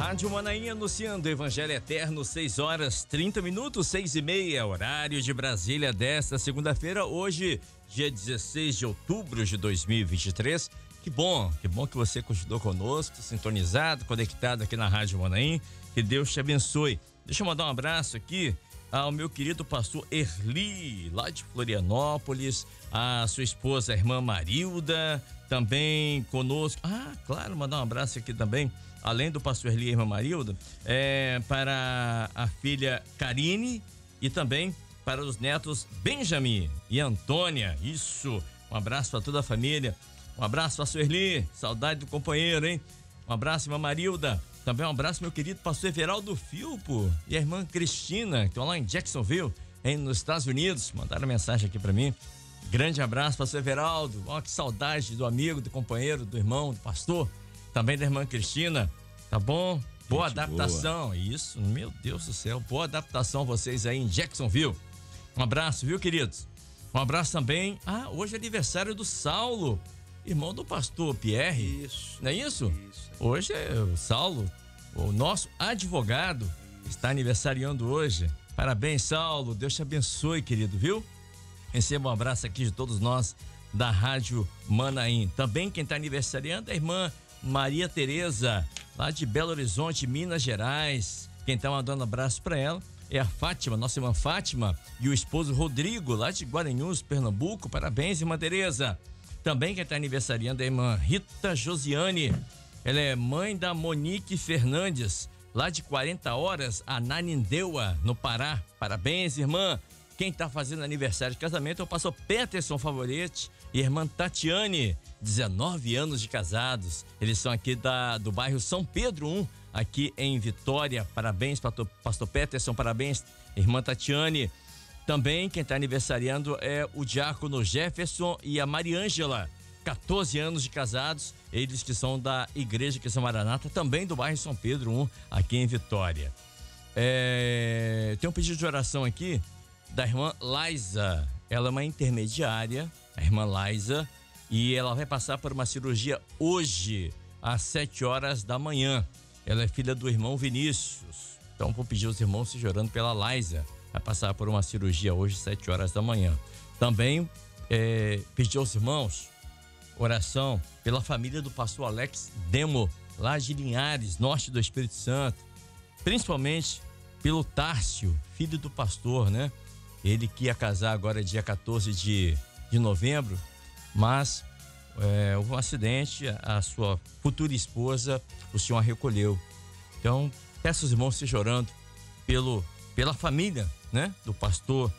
Rádio Manaim anunciando o Evangelho Eterno, 6h30, 6h30, horário de Brasília desta segunda-feira, hoje, dia 16 de outubro de 2023. Que bom que você continuou conosco, sintonizado, conectado aqui na Rádio Manaim. Que Deus te abençoe. Deixa eu mandar um abraço aqui ao meu querido pastor Erli, lá de Florianópolis, a sua esposa, a irmã Marilda, também conosco. Claro, mandar um abraço aqui também, além do pastor Erli e a irmã Marilda, para a filha Karine e também para os netos Benjamin e Antônia. Isso, um abraço para toda a família. Um abraço, pastor Erli, saudade do companheiro, hein? Um abraço, irmã Marilda. Também um abraço, meu querido pastor Everaldo Filpo e a irmã Cristina, que estão lá em Jacksonville, nos Estados Unidos. Mandaram mensagem aqui para mim. Grande abraço, pastor Everaldo. Que saudade do amigo, do companheiro, do irmão, do pastor. Também da irmã Cristina. Tá bom? Boa adaptação. Boa. Isso, meu Deus do céu. Boa adaptação a vocês aí em Jacksonville. Um abraço, viu, queridos? Um abraço também. Hoje é aniversário do Saulo, irmão do pastor Pierre. Isso. Não é isso? Isso. Hoje é o Saulo, o nosso advogado, está aniversariando hoje. Parabéns, Saulo. Deus te abençoe, querido, viu? Receba um abraço aqui de todos nós da Rádio Manaim. Também quem está aniversariando é a irmã Maria Tereza, lá de Belo Horizonte, Minas Gerais. Quem está mandando abraço para ela é a Fátima, nossa irmã Fátima, e o esposo Rodrigo, lá de Guaranhuns, Pernambuco. Parabéns, irmã Tereza. Também quem está aniversariando é a irmã Rita Josiane. Ela é mãe da Monique Fernandes, lá de 40 Horas, Ananindeua, no Pará. Parabéns, irmã. Quem está fazendo aniversário de casamento é o pastor Peterson Favorete e a irmã Tatiane, 19 anos de casados. Eles são aqui do bairro São Pedro 1, aqui em Vitória. Parabéns, pastor Peterson, parabéns, irmã Tatiane. Também quem está aniversariando é o diácono Jefferson e a Mariângela, 14 anos de casados, eles que são da Igreja Cristã Maranata, também do bairro São Pedro 1, aqui em Vitória. Tem um pedido de oração aqui da irmã Laisa. Ela é uma intermediária, a irmã Laisa, e ela vai passar por uma cirurgia hoje, às 7 horas da manhã. Ela é filha do irmão Vinícius. Então vou pedir aos irmãos se orando pela Laisa. Vai passar por uma cirurgia hoje, 7 horas da manhã. Também pedir aos irmãos oração pela família do pastor Alex Demo, lá de Linhares, norte do Espírito Santo. Principalmente pelo Tárcio, filho do pastor, né? Ele que ia casar agora dia 14 de novembro, mas houve um acidente, a sua futura esposa, o senhor a recolheu. Então, peço aos irmãos se orando pela família, né? Do pastor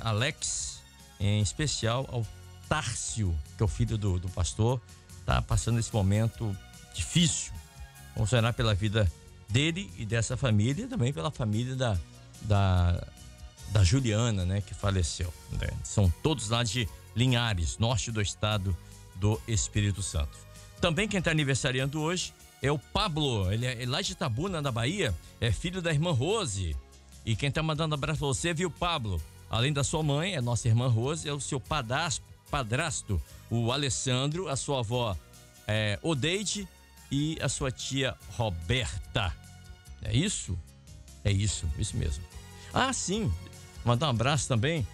Alex, em especial ao Tárcio, que é o filho do pastor, tá passando esse momento difícil. Vamos orar pela vida dele e dessa família, e também pela família da Juliana, né, que faleceu, né? São todos lá de Linhares, norte do estado do Espírito Santo. Também quem está aniversariando hoje é o Pablo, ele é lá de Itabuna, na Bahia, é filho da irmã Rose. E quem está mandando abraço para você, viu, Pablo? Além da sua mãe, é nossa irmã Rose, é o seu padrasto, o Alessandro, a sua avó Odeide e a sua tia Roberta. É isso? É isso mesmo. Sim, mandar um abraço também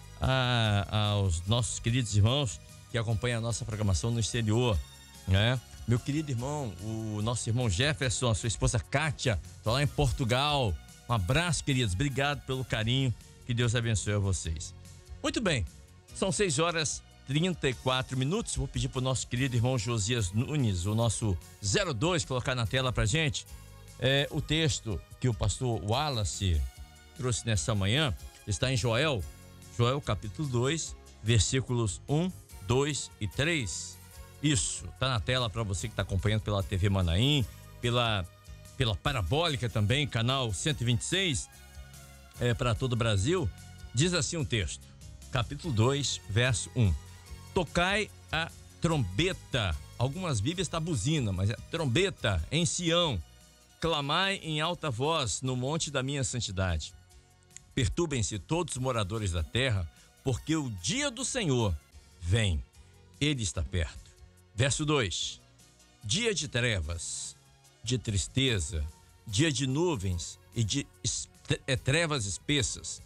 aos nossos queridos irmãos que acompanham a nossa programação no exterior, né? Meu querido irmão, o nosso irmão Jefferson, a sua esposa Kátia, tá lá em Portugal. Um abraço, queridos, obrigado pelo carinho, que Deus abençoe a vocês. Muito bem, são 6h34. Vou pedir pro nosso querido irmão Josias Nunes, o nosso 02, colocar na tela pra gente o texto que o pastor Wallace trouxe nessa manhã. Está em Joel capítulo 2, versículos 1, 2 e 3. Isso, tá na tela para você que está acompanhando pela TV Manaim, pela Parabólica também, canal 126, para todo o Brasil. Diz assim um texto, capítulo 2, verso 1. Tocai a trombeta, algumas bíblias está buzina, mas é trombeta em Sião, clamai em alta voz no monte da minha santidade. Perturbem-se todos os moradores da terra, porque o dia do Senhor vem, ele está perto. Verso 2. Dia de trevas, de tristeza, dia de nuvens e de trevas espessas,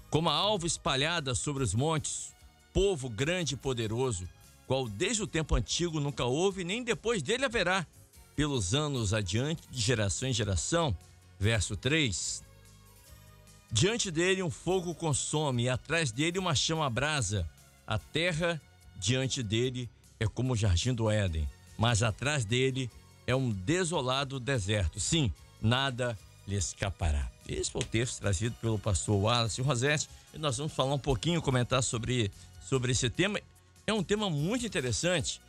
como a alva espalhada sobre os montes, povo grande e poderoso, qual desde o tempo antigo nunca houve, nem depois dele haverá, pelos anos adiante, de geração em geração. Verso 3. Diante dele um fogo consome, e atrás dele uma chama abrasa. A terra diante dele é como o jardim do Éden, mas atrás dele é um desolado deserto. Sim, nada lhe escapará. Esse foi o texto trazido pelo pastor Wallace Rosete, e nós vamos falar um pouquinho, comentar sobre esse tema. É um tema muito interessante,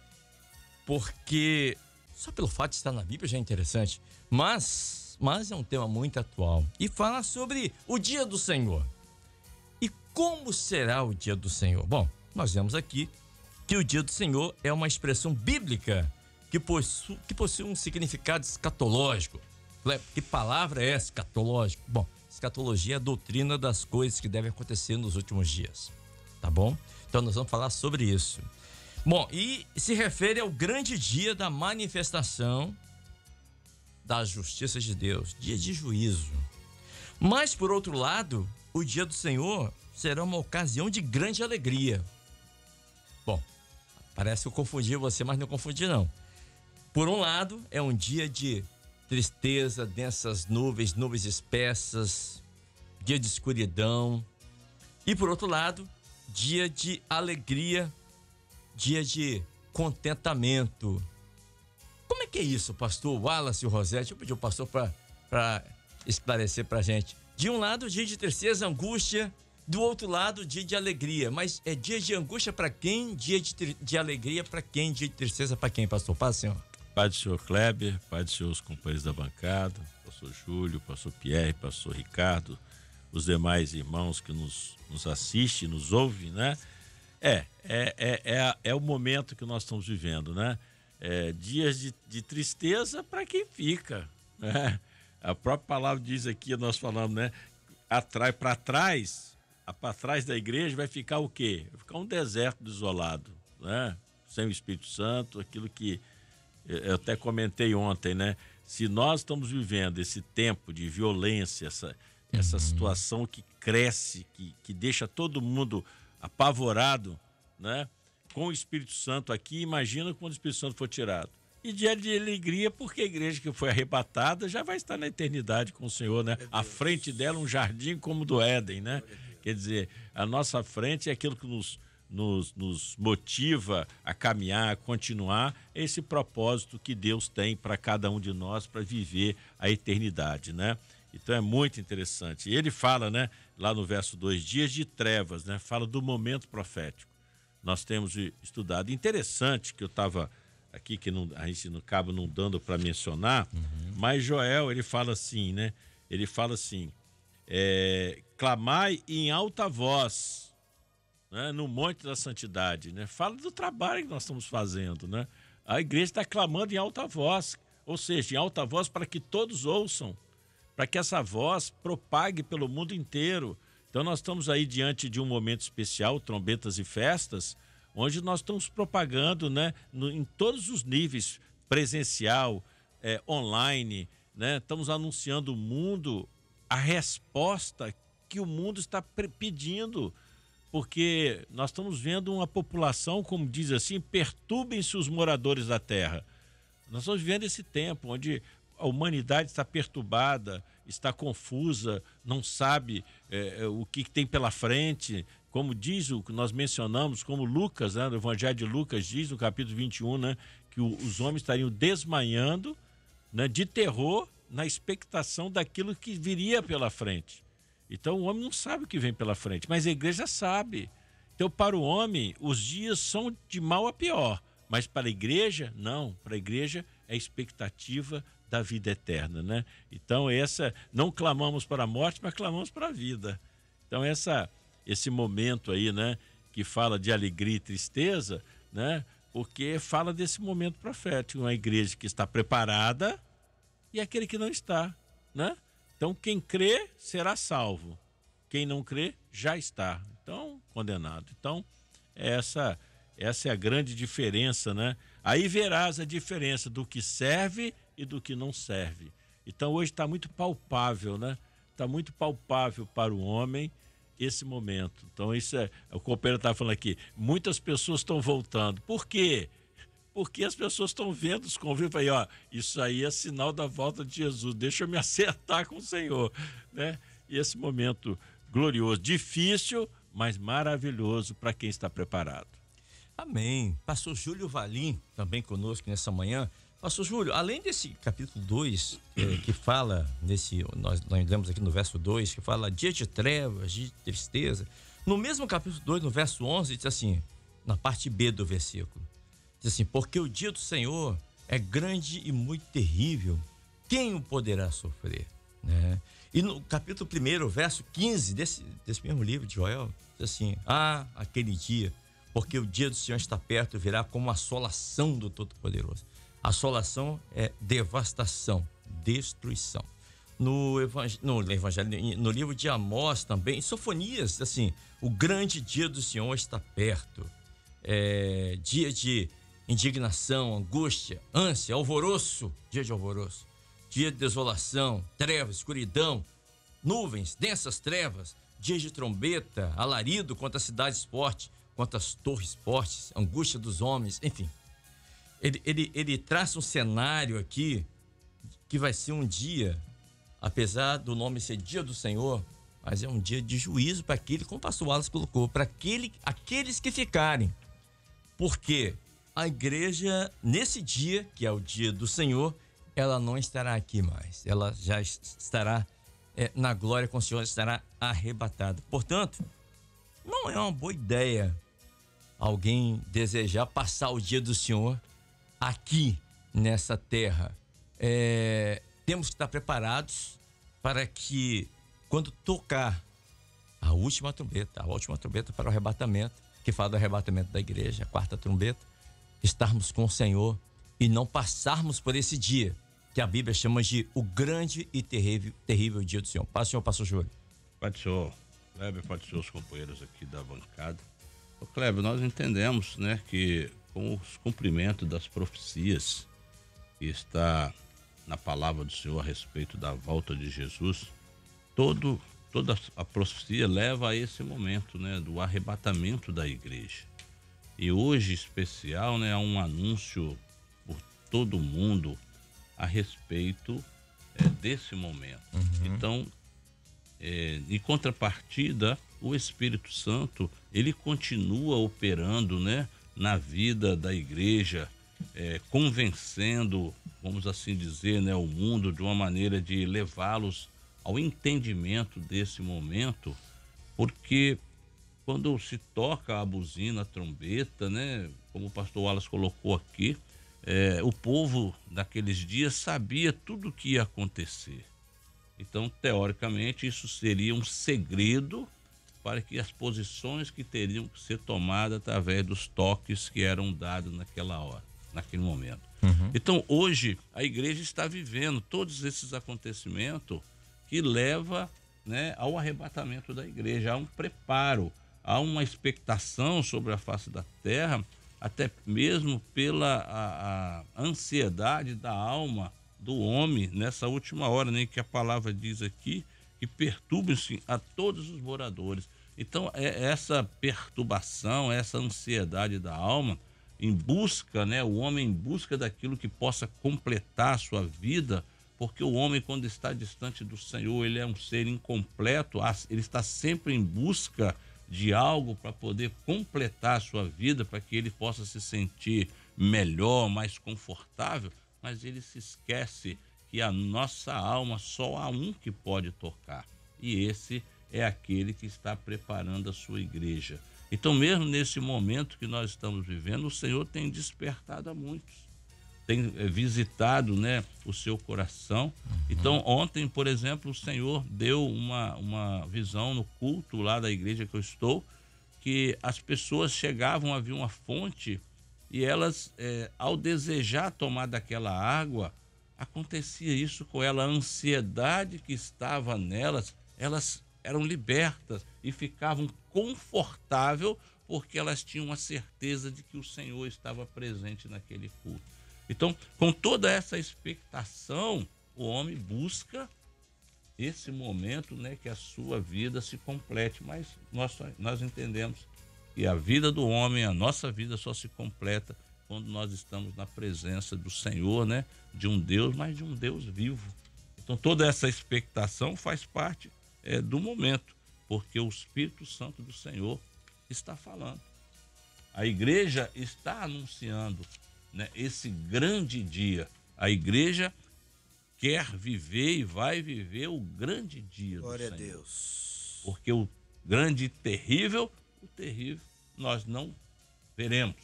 porque só pelo fato de estar na Bíblia já é interessante, mas é um tema muito atual. E fala sobre o dia do Senhor. E como será o dia do Senhor? Bom, nós vemos aqui que o dia do Senhor é uma expressão bíblica que possui um significado escatológico. Que palavra é escatológico? Bom, escatologia é a doutrina das coisas que devem acontecer nos últimos dias, tá bom? Então nós vamos falar sobre isso. Bom, e se refere ao grande dia da manifestação da justiça de Deus, dia de juízo. Mas, por outro lado, o dia do Senhor será uma ocasião de grande alegria. Bom, parece que eu confundi você, mas não confundi não. Por um lado, é um dia de tristeza, densas nuvens espessas, dia de escuridão. E por outro lado, dia de alegria, dia de contentamento. Como é que é isso, pastor Wallace Rosete? Eu pedi ao pastor para esclarecer para a gente. De um lado, dia de tristeza, angústia. Do outro lado, dia de alegria. Mas é dia de angústia para quem? Dia de alegria para quem? Dia de tristeza para quem, pastor? Paz, senhor. Pai do senhor Kleber, pai dos seus companheiros da bancada, pastor Júlio, pastor Pierre, pastor Ricardo, os demais irmãos que nos assistem, nos ouvem, né? É o momento que nós estamos vivendo, né? Dias de tristeza para quem fica, né? A própria palavra diz aqui, nós falamos, né? Para trás da igreja vai ficar o quê? Vai ficar um deserto desolado, né? Sem o Espírito Santo, aquilo que eu até comentei ontem, né? Se nós estamos vivendo esse tempo de violência, essa situação que cresce, que deixa todo mundo apavorado, né? Com o Espírito Santo aqui, imagina quando o Espírito Santo for tirado. E dia de alegria, porque a igreja que foi arrebatada já vai estar na eternidade com o Senhor, né? À frente dela um jardim como o do Éden, né? Quer dizer, a nossa frente é aquilo que nos motiva a caminhar, a continuar, esse propósito que Deus tem para cada um de nós para viver a eternidade, né? Então é muito interessante. E ele fala, né, lá no verso 2, dias de trevas, né? Fala do momento profético. Nós temos estudado. Interessante que eu estava aqui, que a gente não acaba não dando para mencionar, mas Joel, ele fala assim, né? Ele fala assim, clamai em alta voz, né, no Monte da Santidade, né? Fala do trabalho que nós estamos fazendo, né? A igreja está clamando em alta voz, ou seja, em alta voz para que todos ouçam, para que essa voz propague pelo mundo inteiro. Então nós estamos aí diante de um momento especial, trombetas e festas, onde nós estamos propagando, né, em todos os níveis, presencial, online, né? Estamos anunciando ao mundo a resposta que o mundo está pedindo, porque nós estamos vendo uma população, como diz assim, perturbem-se os moradores da terra. Nós estamos vivendo esse tempo onde a humanidade está perturbada, está confusa, não sabe o que tem pela frente, como diz o que nós mencionamos, como Lucas, né, no Evangelho de Lucas diz, no capítulo 21, né, que os homens estariam desmanhando, né, de terror, na expectação daquilo que viria pela frente. Então o homem não sabe o que vem pela frente, mas a igreja sabe. Então para o homem os dias são de mal a pior, mas para a igreja, não. Para a igreja é a expectativa da vida eterna, né? Então não clamamos para a morte, mas clamamos para a vida. Então esse momento aí, né, que fala de alegria e tristeza, né, porque fala desse momento profético, uma igreja que está preparada e aquele que não está, né? Então, quem crê será salvo. Quem não crê já está, então, condenado. Então, essa é a grande diferença, né? Aí verás a diferença do que serve e do que não serve. Então hoje está muito palpável, né? Está muito palpável para o homem esse momento. Então isso o companheiro estava falando aqui, muitas pessoas estão voltando. Por quê? Porque as pessoas estão vendo os convívios aí, ó, isso aí é sinal da volta de Jesus, deixa eu me acertar com o Senhor, né? E esse momento glorioso, difícil, mas maravilhoso para quem está preparado. Amém. Pastor Júlio Valim, também conosco nessa manhã. Pastor Júlio, além desse capítulo 2, que fala, nós lemos aqui no verso 2, que fala dia de trevas, dia de tristeza, no mesmo capítulo 2, no verso 11, diz assim, na parte B do versículo, diz assim, porque o dia do Senhor é grande e muito terrível, quem o poderá sofrer? Né? E no capítulo 1, verso 15 desse mesmo livro de Joel, diz assim, aquele dia, porque o dia do Senhor está perto, virá como assolação do Todo-Poderoso. Assolação é devastação, destruição. No livro de Amós também, Sofonias, assim, o grande dia do Senhor está perto. Dia de indignação, angústia, ânsia, alvoroço, dia de alvoroço. Dia de desolação, trevas, escuridão, nuvens, densas trevas, dia de trombeta, alarido contra as cidades fortes, contra as torres fortes, angústia dos homens, enfim. Ele traça um cenário aqui que vai ser um dia, apesar do nome ser Dia do Senhor, mas é um dia de juízo para aquele, como o pastor Wallace colocou, para aqueles que ficarem. Porque a igreja, nesse dia, que é o Dia do Senhor, ela não estará aqui mais. Ela já estará na glória com o Senhor, estará arrebatada. Portanto, não é uma boa ideia alguém desejar passar o Dia do Senhor aqui nessa terra. Temos que estar preparados para que, quando tocar a última trombeta para o arrebatamento, que fala do arrebatamento da igreja, a quarta trombeta, estarmos com o Senhor e não passarmos por esse dia, que a Bíblia chama de o grande e terrível dia do Senhor. Paz, senhor, pastor Júlio. Pode ser o Kleber, pode ser os companheiros aqui da bancada. Ô Kleber, nós entendemos, né, que com os cumprimentos das profecias que está na palavra do Senhor a respeito da volta de Jesus, toda a profecia leva a esse momento, né, do arrebatamento da igreja. E hoje, em especial, né, há um anúncio por todo mundo a respeito desse momento. Então, em contrapartida, o Espírito Santo, ele continua operando, né, na vida da igreja, convencendo, vamos assim dizer, né, o mundo de uma maneira de levá-los ao entendimento desse momento, porque quando se toca a buzina, a trombeta, né, como o pastor Wallace colocou aqui, o povo daqueles dias sabia tudo o que ia acontecer. Então, teoricamente, isso seria um segredo para que as posições que teriam que ser tomadas através dos toques que eram dados naquela hora, naquele momento. Então, hoje, a igreja está vivendo todos esses acontecimentos que levam, né, ao arrebatamento da igreja. Há um preparo, há uma expectação sobre a face da terra, até mesmo pela a ansiedade da alma do homem nessa última hora, né, que a palavra diz aqui, que perturbem-se a todos os moradores. Então, essa perturbação, essa ansiedade da alma, em busca, né, o homem em busca daquilo que possa completar a sua vida, porque o homem, quando está distante do Senhor, ele é um ser incompleto, ele está sempre em busca de algo para poder completar a sua vida, para que ele possa se sentir melhor, mais confortável, mas ele se esquece que a nossa alma só há um que pode tocar, e esse é aquele que está preparando a sua igreja. Então, mesmo nesse momento que nós estamos vivendo, o Senhor tem despertado a muitos, tem visitado, né, o seu coração. Então, ontem, por exemplo, o Senhor deu uma visão no culto lá da igreja que eu estou, que as pessoas chegavam, havia uma fonte, e elas, ao desejar tomar daquela água, acontecia isso com ela, a ansiedade que estava nelas, elas eram libertas e ficavam confortáveis porque elas tinham a certeza de que o Senhor estava presente naquele culto. Então, com toda essa expectação, o homem busca esse momento, né, que a sua vida se complete, mas nós entendemos que a vida do homem, a nossa vida só se completa quando nós estamos na presença do Senhor, né, de um Deus, mas de um Deus vivo. Então toda essa expectação faz parte do momento, porque o Espírito Santo do Senhor está falando. A igreja está anunciando, né, esse grande dia. A igreja quer viver e vai viver o grande dia do Senhor. Glória a Deus. Porque o grande e terrível, nós não veremos,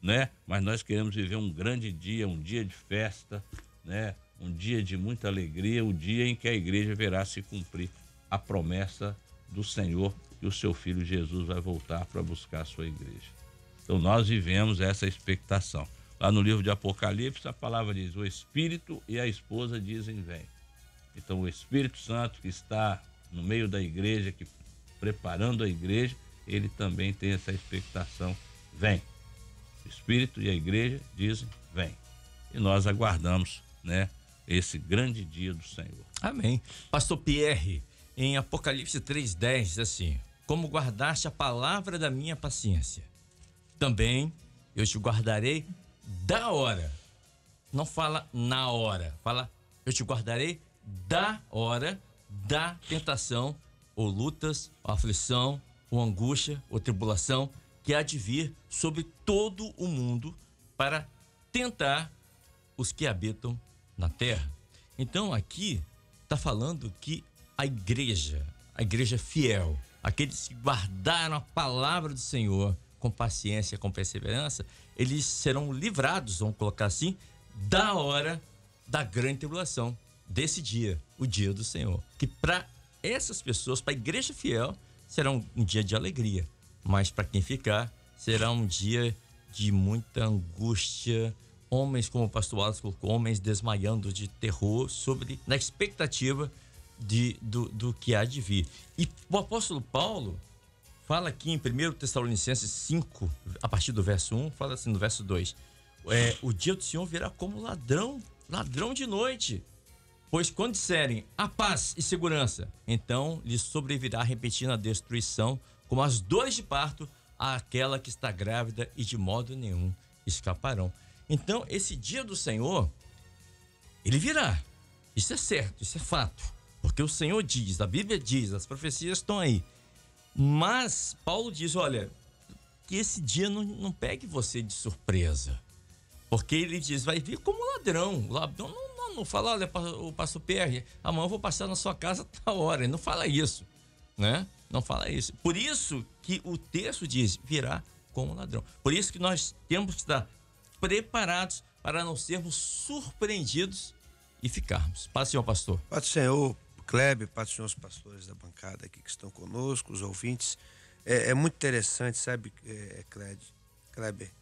né? Mas nós queremos viver um grande dia, um dia de festa, né? Um dia de muita alegria, o dia em que a igreja verá se cumprir a promessa do Senhor, que o seu Filho Jesus vai voltar para buscar a sua igreja. Então nós vivemos essa expectação. Lá no livro de Apocalipse, a palavra diz: o Espírito e a esposa dizem vem. Então o Espírito Santo, que está no meio da igreja, que preparando a igreja, ele também tem essa expectação: vem. O Espírito e a igreja dizem vem. E nós aguardamos, né, esse grande dia do Senhor. Amém. Pastor Pierre, em Apocalipse 3:10 diz assim: como guardaste a palavra da minha paciência, também eu te guardarei da hora. Não fala na hora, fala eu te guardarei da hora da tentação, ou lutas, ou aflição, ou angústia, ou tribulação, que há de vir sobre todo o mundo para tentar os que habitam na terra. Então aqui está falando que a igreja fiel, aqueles que guardaram a palavra do Senhor com paciência, com perseverança, eles serão livrados, vamos colocar assim, da hora da grande tribulação, desse dia, o dia do Senhor. Que para essas pessoas, para a igreja fiel, será um dia de alegria, mas para quem ficar, será um dia de muita angústia. Homens, como o pastor Wallace colocou, homens desmaiando de terror, na expectativa do que há de vir. E o apóstolo Paulo fala aqui em 1 Tessalonicenses 5, a partir do verso 1, fala assim no verso 2: o dia do Senhor virá como ladrão de noite. Pois quando disserem a paz e segurança, então lhes sobrevirá repentina destruição, como as dores de parto àquela que está grávida, e de modo nenhum escaparão. Então, esse dia do Senhor, ele virá. Isso é certo, isso é fato. Porque o Senhor diz, a Bíblia diz, as profecias estão aí. Mas Paulo diz, olha, que esse dia não pegue você de surpresa. Porque ele diz, vai vir como ladrão. Ladrão não fala, olha, o pastor Pierre, amanhã eu vou passar na sua casa a tal hora. Ele não fala isso, né? Não fala isso. Por isso que o texto diz, virá como ladrão. Por isso que nós temos que estar preparados para não sermos surpreendidos e ficarmos. Paz do Senhor, pastor. Paz do Senhor, Kleber, paz do Senhor, os pastores da bancada aqui que estão conosco, os ouvintes. É muito interessante, sabe, Kleber?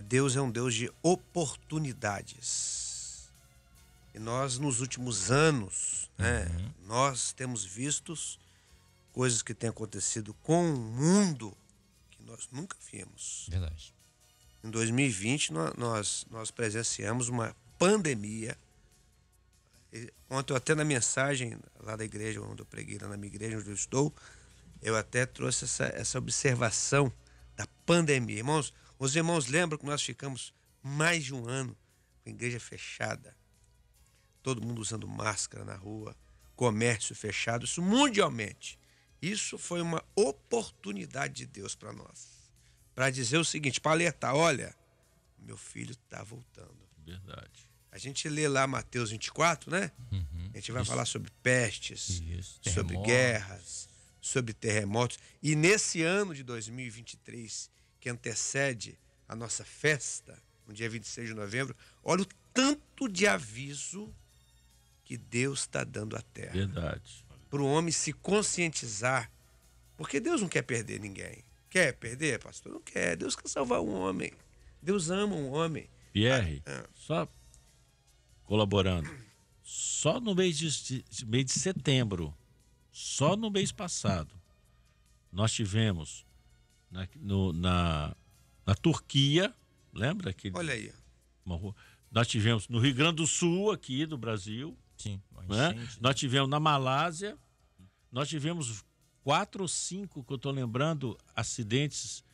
Deus é um Deus de oportunidades. E nós, nos últimos anos, né, nós temos visto coisas que têm acontecido com o mundo que nós nunca vimos. Verdade. Em 2020, nós presenciamos uma pandemia. Ontem, até na mensagem lá da igreja, onde eu preguei, lá na minha igreja, onde eu estou, eu até trouxe essa observação da pandemia. Irmãos, os irmãos lembram que nós ficamos mais de um ano com a igreja fechada, todo mundo usando máscara na rua, comércio fechado, isso mundialmente. Isso foi uma oportunidade de Deus para nós. Para dizer o seguinte, para alertar, olha, meu filho está voltando. Verdade. A gente lê lá Mateus 24, né? A gente vai falar sobre pestes, sobre guerras, sobre terremotos. E nesse ano de 2023, que antecede a nossa festa, no dia 26 de novembro, olha o tanto de aviso que Deus está dando à terra. Verdade. Para o homem se conscientizar, porque Deus não quer perder ninguém. Quer perder, pastor? Não quer. Deus quer salvar um homem. Deus ama um homem. Pierre, só colaborando, só no mês de setembro, só no mês passado, nós tivemos na Turquia, lembra? Olha aí. Nós tivemos no Rio Grande do Sul, aqui do Brasil. Sim. Né? Nós tivemos na Malásia. Nós tivemos 4 ou 5, que eu estou lembrando, acidentes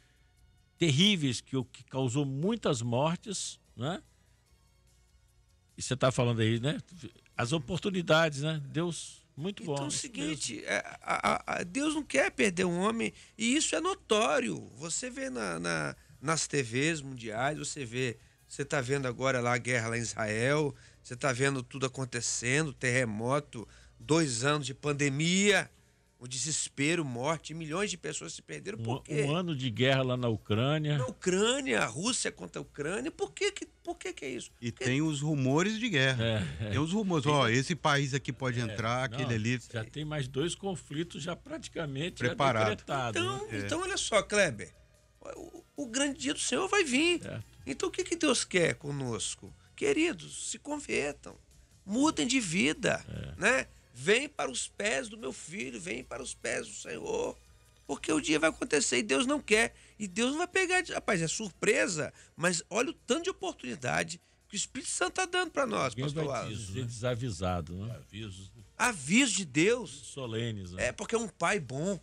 terríveis que causou muitas mortes, né? E você está falando aí, né? As oportunidades, né? Deus, muito bom. Então é o seguinte, Deus não quer perder um homem, e isso é notório. Você vê nas TVs mundiais, você está vendo agora lá a guerra lá em Israel, você está vendo tudo acontecendo, terremoto, 2 anos de pandemia, o desespero, morte, milhões de pessoas se perderam. Por quê? Um ano de guerra lá na Ucrânia. Na Ucrânia, a Rússia contra a Ucrânia. Por que é isso? E tem os rumores de guerra. Tem os rumores. Ó, esse país aqui pode entrar, aquele ali. Já tem mais 2 conflitos já praticamente preparado. Então, olha só, Kleber. O grande dia do Senhor vai vir. Então, o que Deus quer conosco? Queridos, se convertam. Mudem de vida, né? Vem para os pés do meu filho, vem para os pés do Senhor, porque o dia vai acontecer e Deus não quer. E Deus não vai pegar, rapaz, é surpresa, mas olha o tanto de oportunidade que o Espírito Santo está dando para nós, pastor Wallace. Desavisado, né? Aviso de Deus. Solenes, né? É porque é um pai bom.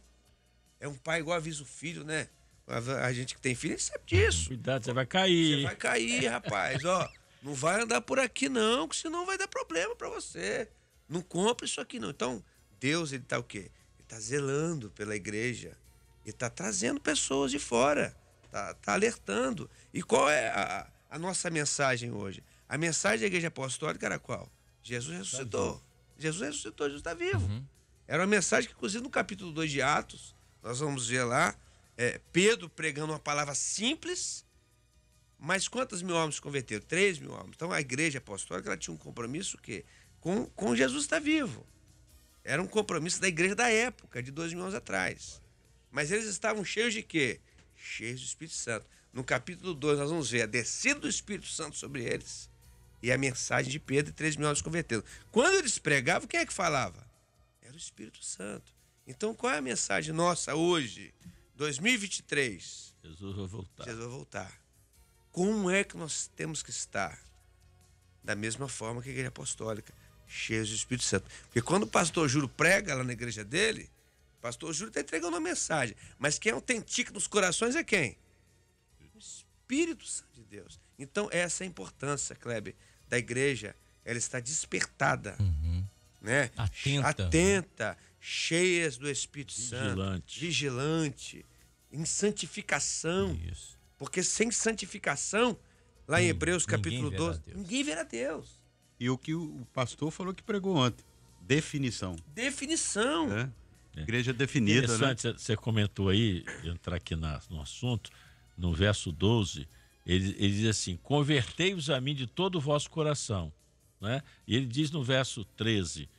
É um pai igual avisa o filho, né? A gente que tem filho sabe disso. Cuidado, você vai cair. Você vai cair, rapaz, ó. Não vai andar por aqui não, que senão vai dar problema para você. Não compra isso aqui, não. Então, Deus, ele está o quê? Ele está zelando pela igreja. Ele está trazendo pessoas de fora. Está alertando. E qual é a nossa mensagem hoje? A mensagem da igreja apostólica era qual? Jesus ressuscitou. Jesus ressuscitou, Jesus está vivo. Era uma mensagem que, inclusive, no capítulo 2 de Atos, nós vamos ver lá, Pedro pregando uma palavra simples, mas quantos mil homens se converteram? 3 mil homens. Então, a igreja apostólica ela tinha um compromisso que com Jesus está vivo. Era um compromisso da igreja da época, de 2 mil anos atrás. Mas eles estavam cheios de quê? Cheios do Espírito Santo. No capítulo 2 nós vamos ver a descida do Espírito Santo sobre eles e a mensagem de Pedro e 3 mil homens convertendo. Quando eles pregavam, quem é que falava? Era o Espírito Santo. Então qual é a mensagem nossa hoje, 2023? Jesus vai voltar. Jesus vai voltar. Como é que nós temos que estar? Da mesma forma que a igreja apostólica, cheios do Espírito Santo. Porque quando o pastor Júlio prega lá na igreja dele, o pastor Júlio está entregando uma mensagem. Mas quem autentica nos corações é quem? O Espírito Santo de Deus. Então, essa é a importância, Kleber, da igreja. Ela está despertada, né? Atenta, cheias do Espírito Santo. Vigilante. Em santificação. Isso. Porque sem santificação, lá em Hebreus capítulo 12, ninguém verá Deus. E o que o pastor falou que pregou ontem, definição. Igreja definida, interessante, né? Você comentou aí, entrar aqui no assunto, no verso 12, ele diz assim, convertei-vos a mim de todo o vosso coração, né? E ele diz no verso 13,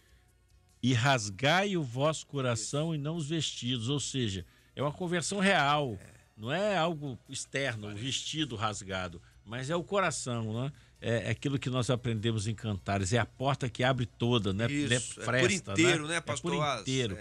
e rasgai o vosso coração e não os vestidos, ou seja, é uma conversão real, não é algo externo, o vestido rasgado, mas é o coração, né? É aquilo que nós aprendemos em Cantares, é a porta que abre toda, né? Isso, Fresta, por inteiro, né, pastor? É por inteiro.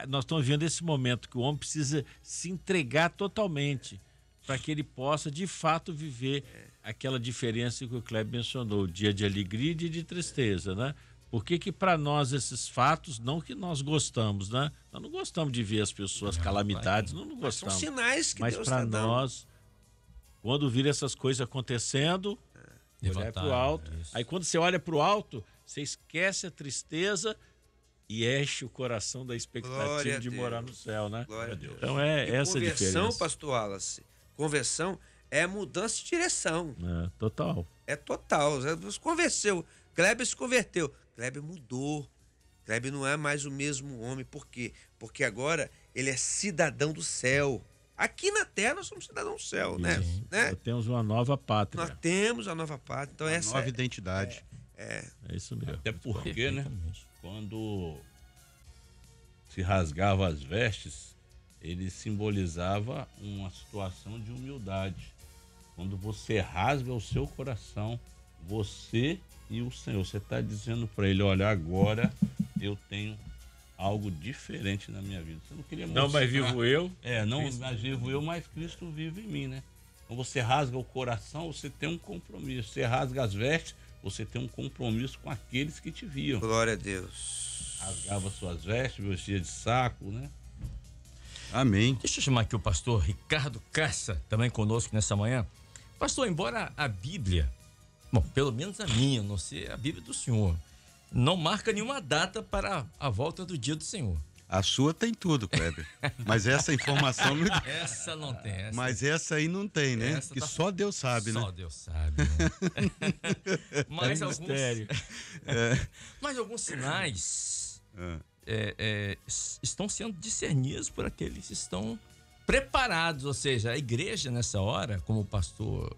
Nós estamos vivendo esse momento que o homem precisa se entregar totalmente para que ele possa, de fato, viver aquela diferença que o Kleber mencionou, dia de alegria e dia de tristeza, né? Por que para nós esses fatos, não que nós gostamos, né? Nós não gostamos de ver as pessoas calamidades, não gostamos. São sinais que mas Deus para está nós, quando vir essas coisas acontecendo, olhar para o alto. Aí quando você olha para o alto, você esquece a tristeza e enche o coração da expectativa de morar no céu, né? Glória a Deus. Então essa a diferença. Conversão, pastor Wallace, conversão é mudança de direção. Total. É total. Você convenceu. Kleber se converteu. Kleber mudou. Kleber não é mais o mesmo homem. Por quê? Porque agora ele é cidadão do céu. Aqui na Terra nós somos cidadãos do céu, né? Nós temos uma nova pátria. Nós temos a nova pátria. Então essa nova identidade. É isso mesmo. Até porque, né? Quando se rasgava as vestes, ele simbolizava uma situação de humildade. Quando você rasga o seu coração, você e o Senhor, você está dizendo para ele, olha, agora eu tenho algo diferente na minha vida. Você não queria mostrar. Não, mas vivo eu. Não mais vivo eu, mas Cristo vive em mim, né? Então você rasga o coração, você tem um compromisso. Você rasga as vestes, você tem um compromisso com aqueles que te viam. Glória a Deus. Rasgava suas vestes, vestia de saco, né? Amém. Deixa eu chamar aqui o pastor Ricardo Cassa, também conosco nessa manhã. Pastor, embora a Bíblia, bom, pelo menos a minha, não sei a Bíblia do senhor, não marca nenhuma data para a volta do dia do Senhor. A sua tem tudo, Kleber. Mas essa informação não... Essa não tem. Mas essa aí não tem, né? Essa que tá... só Deus sabe, né? Só Deus sabe, né? Mas alguns sinais estão sendo discernidos por aqueles que estão preparados. Ou seja, a igreja nessa hora, como o pastor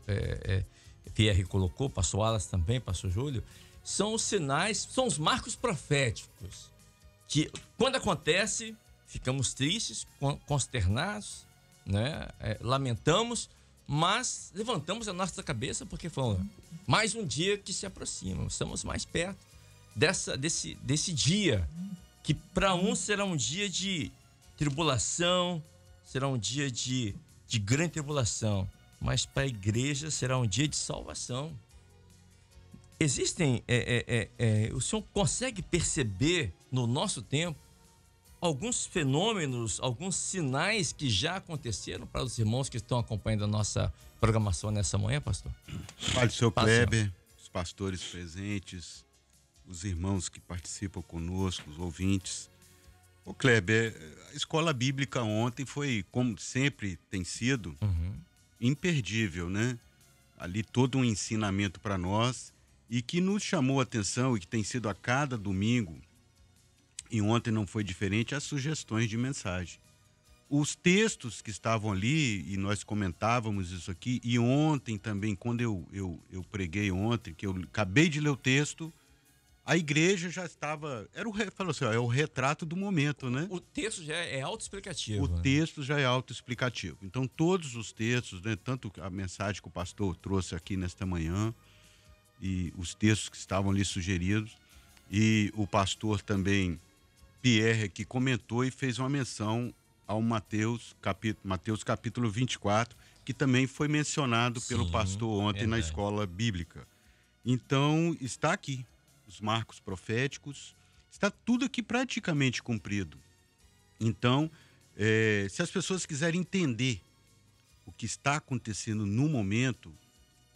Pierre colocou, pastor Wallace também, pastor Júlio, são os sinais, são os marcos proféticos. Que quando acontece, ficamos tristes, consternados, né? Lamentamos, mas levantamos a nossa cabeça porque foi mais um dia que se aproxima. Estamos mais perto desse dia, que para uns será um dia de tribulação, será um dia de grande tribulação, mas para a igreja será um dia de salvação. Existem, o senhor consegue perceber no nosso tempo alguns fenômenos, alguns sinais que já aconteceram para os irmãos que estão acompanhando a nossa programação nessa manhã, pastor? Olha, seu Kleber, os pastores presentes, os irmãos que participam conosco, os ouvintes. Ô Kleber, a escola bíblica ontem foi, como sempre tem sido, imperdível, né? Ali todo um ensinamento para nós. E que nos chamou a atenção e que tem sido a cada domingo, e ontem não foi diferente, as sugestões de mensagem. Os textos que estavam ali, e nós comentávamos isso aqui, e ontem também, quando eu preguei ontem, que eu acabei de ler o texto, a igreja já estava, falou assim, é o retrato do momento, né? O texto já é autoexplicativo. O texto já é autoexplicativo. Então todos os textos, né, tanto a mensagem que o pastor trouxe aqui nesta manhã, e os textos que estavam ali sugeridos, e o pastor também, Pierre, que comentou e fez uma menção ao Mateus capítulo 24, que também foi mencionado pelo pastor ontem na escola bíblica. Então, está aqui, os marcos proféticos, está tudo aqui praticamente cumprido. Então, se as pessoas quiserem entender o que está acontecendo no momento,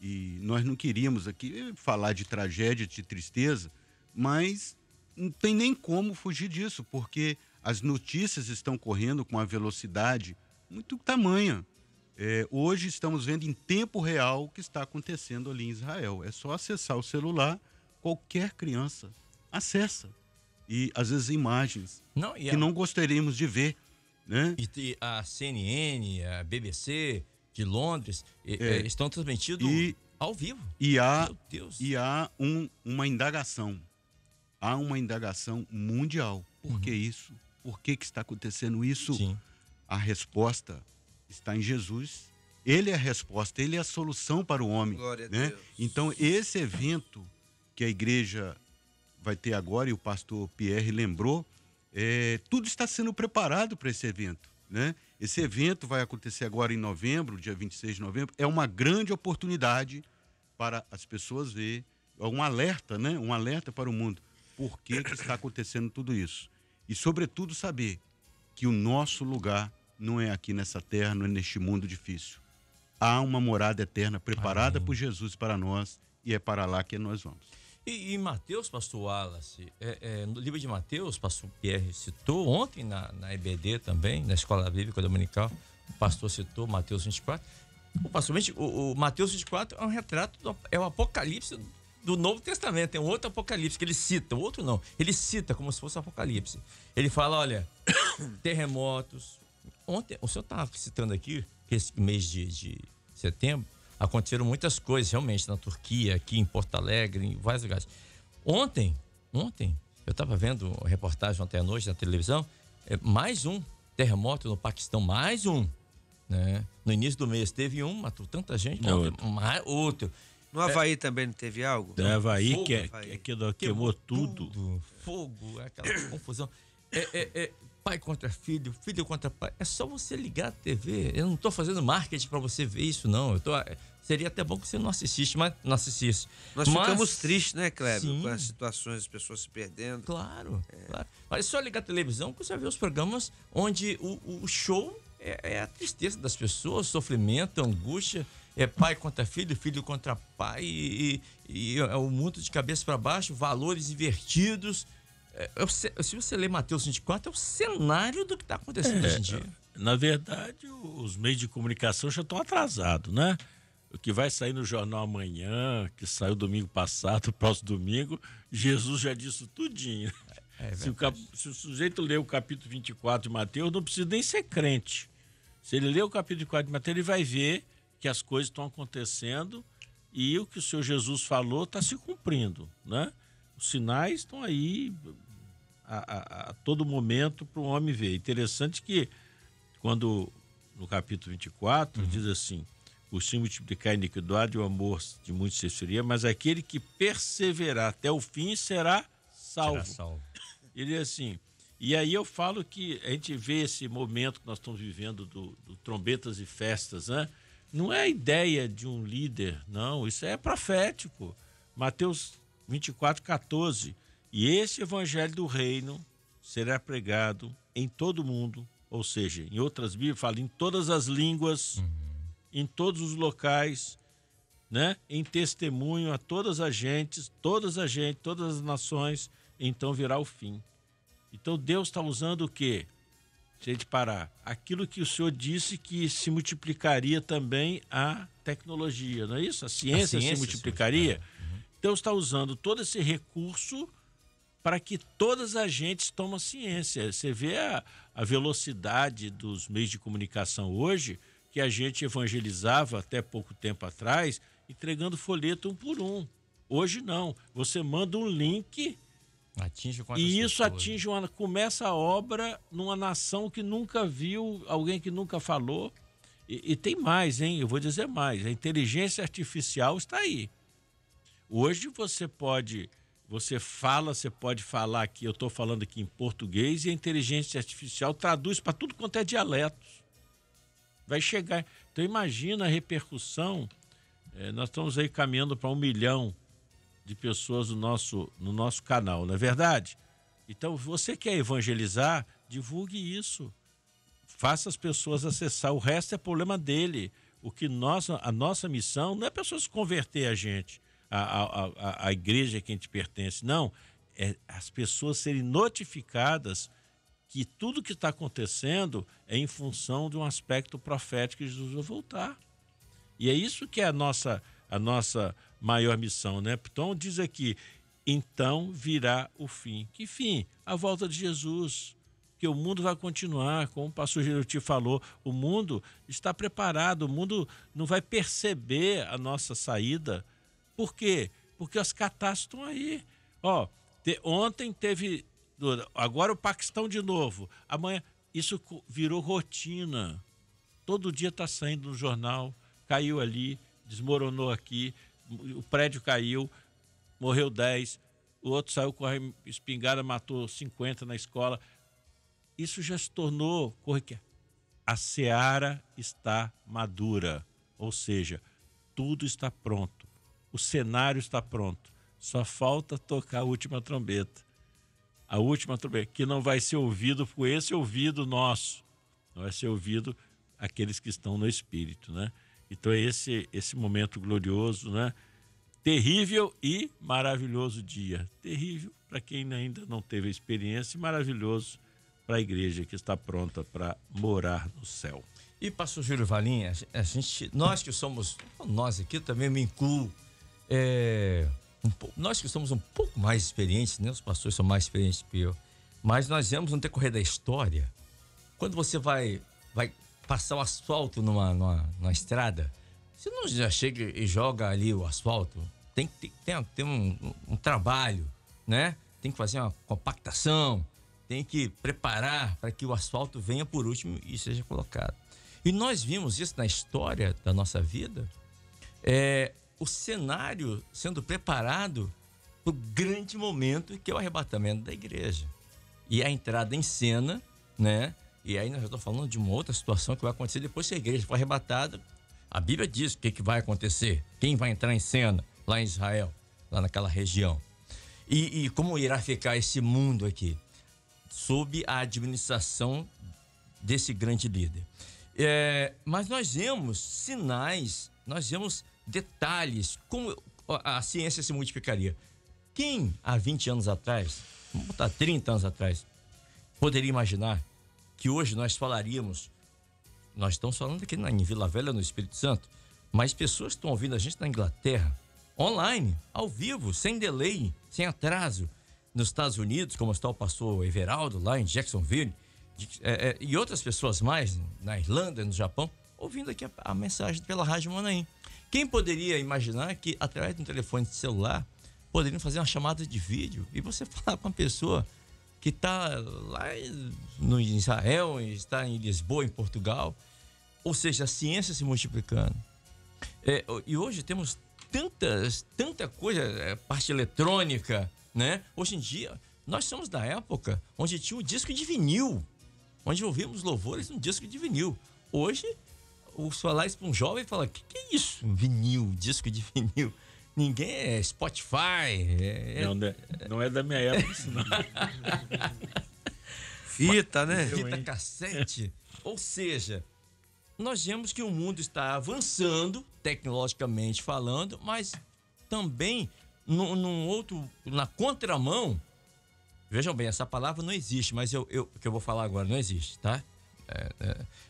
e nós não queríamos aqui falar de tragédia, de tristeza, mas não tem nem como fugir disso, porque as notícias estão correndo com uma velocidade muito tamanha. Hoje estamos vendo em tempo real o que está acontecendo ali em Israel. É só acessar o celular, qualquer criança acessa. E às vezes imagens que não gostaríamos de ver, né? E a CNN, a BBC de Londres estão transmitindo ao vivo. E há uma indagação. Há uma indagação mundial. Por que isso? Por que está acontecendo isso? Sim. A resposta está em Jesus. Ele é a resposta, ele é a solução para o homem. Glória né? a Deus. Então, esse evento que a igreja vai ter agora, e o pastor Pierre lembrou, tudo está sendo preparado para esse evento, né? Esse evento vai acontecer agora em novembro, dia 26 de novembro. É uma grande oportunidade para as pessoas verem, um alerta, né? Um alerta para o mundo. Por que está acontecendo tudo isso? E, sobretudo, saber que o nosso lugar não é aqui nessa terra, não é neste mundo difícil. Há uma morada eterna preparada por Jesus para nós, e é para lá que nós vamos. E em Mateus, pastor Wallace, no livro de Mateus, pastor Pierre citou, ontem na EBD também, na Escola Bíblica Dominical, o pastor citou Mateus 24. O Mateus 24 é um retrato, é o Apocalipse do Novo Testamento. Tem um outro Apocalipse que ele cita, o outro não. Ele cita como se fosse o Apocalipse. Ele fala, olha, terremotos. Ontem, o senhor estava citando aqui, que esse mês de setembro, aconteceram muitas coisas, realmente, na Turquia, aqui em Porto Alegre, em vários lugares. Ontem, eu estava vendo uma reportagem ontem à noite na televisão, mais um terremoto no Paquistão, mais um. Né? No início do mês teve um, matou tanta gente, outro. No Havaí também não teve algo? No Havaí, fogo, que queimou tudo. Fogo, aquela confusão. pai contra filho, filho contra pai. É só você ligar a TV. Eu não estou fazendo marketing para você ver isso, não. Seria até bom que você não assistisse, mas não assistisse. Nós ficamos tristes, né, Kleber? Sim. Com as situações, as pessoas se perdendo. Claro, claro. Mas é só ligar a televisão que você vai ver os programas onde o show é a tristeza das pessoas, sofrimento, angústia, pai contra filho, filho contra pai, e é o mundo de cabeça para baixo, valores invertidos. Se você ler Mateus 24, é o cenário do que está acontecendo hoje em dia. Na verdade, os meios de comunicação já estão atrasados, né? O que vai sair no jornal amanhã, que saiu domingo passado, próximo domingo, Jesus já disse tudinho. Se o sujeito ler o capítulo 24 de Mateus, não precisa nem ser crente. Se ele ler o capítulo 24 de Mateus, ele vai ver que as coisas estão acontecendo e o que o Senhor Jesus falou está se cumprindo, né? Os sinais estão aí a todo momento para o homem ver. Interessante que quando no capítulo 24 diz assim: por se multiplicar a iniquidade e o amor de muitos se esfria, mas aquele que perseverar até o fim será salvo. Ele é assim. E aí eu falo que a gente vê esse momento que nós estamos vivendo do trombetas e festas, né? Não é a ideia de um líder, não. Isso é profético. Mateus 24:14. E esse evangelho do reino será pregado em todo o mundo, ou seja, em outras bíblias fala em todas as línguas, em todos os locais, né? Em testemunho a todas as gentes, todas as nações, então virá o fim. Então Deus está usando o quê? Se a gente parar, aquilo que o Senhor disse que se multiplicaria também a tecnologia, não é isso? A ciência se multiplicaria. Deus está usando todo esse recurso para que todas as gentes tomem ciência. Você vê a velocidade dos meios de comunicação hoje, que a gente evangelizava até pouco tempo atrás, entregando folheto um por um. Hoje não. Você manda um link e isso atinge começa a obra numa nação que nunca viu, alguém que nunca falou. E tem mais, hein? Eu vou dizer mais. A inteligência artificial está aí. Hoje você pode falar aqui, eu estou falando aqui em português, e a inteligência artificial traduz para tudo quanto é dialetos. Vai chegar. Então imagina a repercussão. Nós estamos aí caminhando para 1 milhão de pessoas no nosso canal, não é verdade? Então, você quer evangelizar, divulgue isso. Faça as pessoas acessar. O resto é problema dele. A nossa missão não é pessoas converter a gente, a igreja que a gente pertence, não. É as pessoas serem notificadas que tudo que está acontecendo é em função de um aspecto profético que Jesus vai voltar. E é isso que é a nossa maior missão, né? Então diz aqui, então virá o fim. Que fim? A volta de Jesus. Que o mundo vai continuar, como o pastor Geroti falou, o mundo está preparado, o mundo não vai perceber a nossa saída. Por quê? Porque as catástrofes estão aí. Ontem teve, agora o Paquistão de novo, amanhã, isso virou rotina. Todo dia está saindo no jornal, caiu ali, desmoronou aqui, o prédio caiu, morreu 10, o outro saiu com espingarda, matou 50 na escola. Isso já se tornou corriqueiro. A seara está madura, ou seja, tudo está pronto, o cenário está pronto, só falta tocar a última trombeta. A última trombeta, que não vai ser ouvido por esse ouvido nosso, não vai ser ouvido aqueles que estão no Espírito, né? Então é esse momento glorioso, né? Terrível e maravilhoso dia. Terrível para quem ainda não teve a experiência e maravilhoso para a igreja que está pronta para morar no céu. E pastor Júlio Valim, nós que somos, nós aqui também me incluo, nós que somos um pouco mais experientes, né? Os pastores são mais experientes que eu, mas nós vemos no decorrer da história, quando você vai passar o asfalto numa estrada, você não já chega e joga ali o asfalto. Tem que ter um trabalho, né? Tem que fazer uma compactação, tem que preparar para que o asfalto venha por último e seja colocado. E nós vimos isso na história da nossa vida, o cenário sendo preparado para o grande momento que é o arrebatamento da igreja. e a entrada em cena, né? E aí nós já estamos falando de uma outra situação que vai acontecer depois que a igreja for arrebatada. A Bíblia diz o que vai acontecer, quem vai entrar em cena lá em Israel, lá naquela região. E como irá ficar esse mundo aqui, sob a administração desse grande líder. Mas nós vemos sinais, nós vemos detalhes, como a ciência se multiplicaria. Quem há 20 anos atrás, vamos botar 30 anos atrás, poderia imaginar que hoje nós falaríamos, nós estamos falando aqui em Vila Velha, no Espírito Santo, mas pessoas estão ouvindo a gente na Inglaterra, online, ao vivo, sem delay, sem atraso, nos Estados Unidos, como está o pastor Everaldo, lá em Jacksonville, e outras pessoas mais, na Irlanda, no Japão, ouvindo aqui a mensagem pela Rádio Manaim. Quem poderia imaginar que, através de um telefone de celular, poderiam fazer uma chamada de vídeo e você falar com uma pessoa que está lá no Israel, está em Lisboa, em Portugal, ou seja, a ciência se multiplicando. E hoje temos tanta coisa, parte eletrônica, né? Hoje em dia, nós somos da época onde tinha o disco de vinil, onde ouvimos louvores no disco de vinil. Hoje, o falar isso para um jovem fala, que é isso? Vinil, disco de vinil. Ninguém é Spotify. Não é da minha época isso não. Fita, né? Fita cassete. Ou seja, nós vemos que o mundo está avançando, tecnologicamente falando, mas também na contramão. Vejam bem, essa palavra não existe, mas o que eu vou falar agora não existe, tá?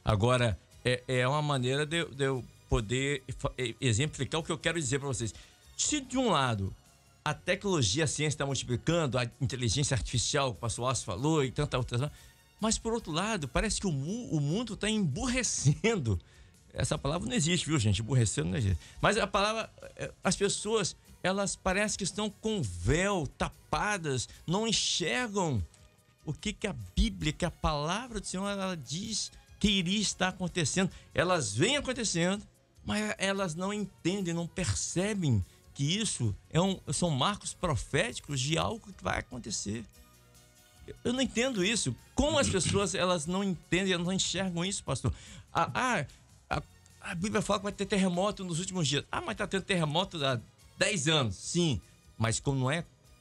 Agora, é uma maneira de eu poder exemplificar o que eu quero dizer para vocês. Se de um lado a tecnologia, a ciência está multiplicando, a inteligência artificial, o pastor Alcio falou e tanta outra, mas por outro lado, parece que o mundo está emburrecendo. Essa palavra não existe, viu, gente? Emburrecendo não existe. Mas a palavra, as pessoas, elas parecem que estão com véu, tapadas, não enxergam o que a Bíblia, que a palavra do Senhor, ela diz que iria estar acontecendo. Elas vêm acontecendo, mas elas não entendem, não percebem que isso são marcos proféticos de algo que vai acontecer. Eu não entendo isso. Como as pessoas, elas não entendem, elas não enxergam isso, pastor? A Bíblia fala que vai ter terremoto nos últimos dias. Mas está tendo terremoto há 10 anos. Sim, mas como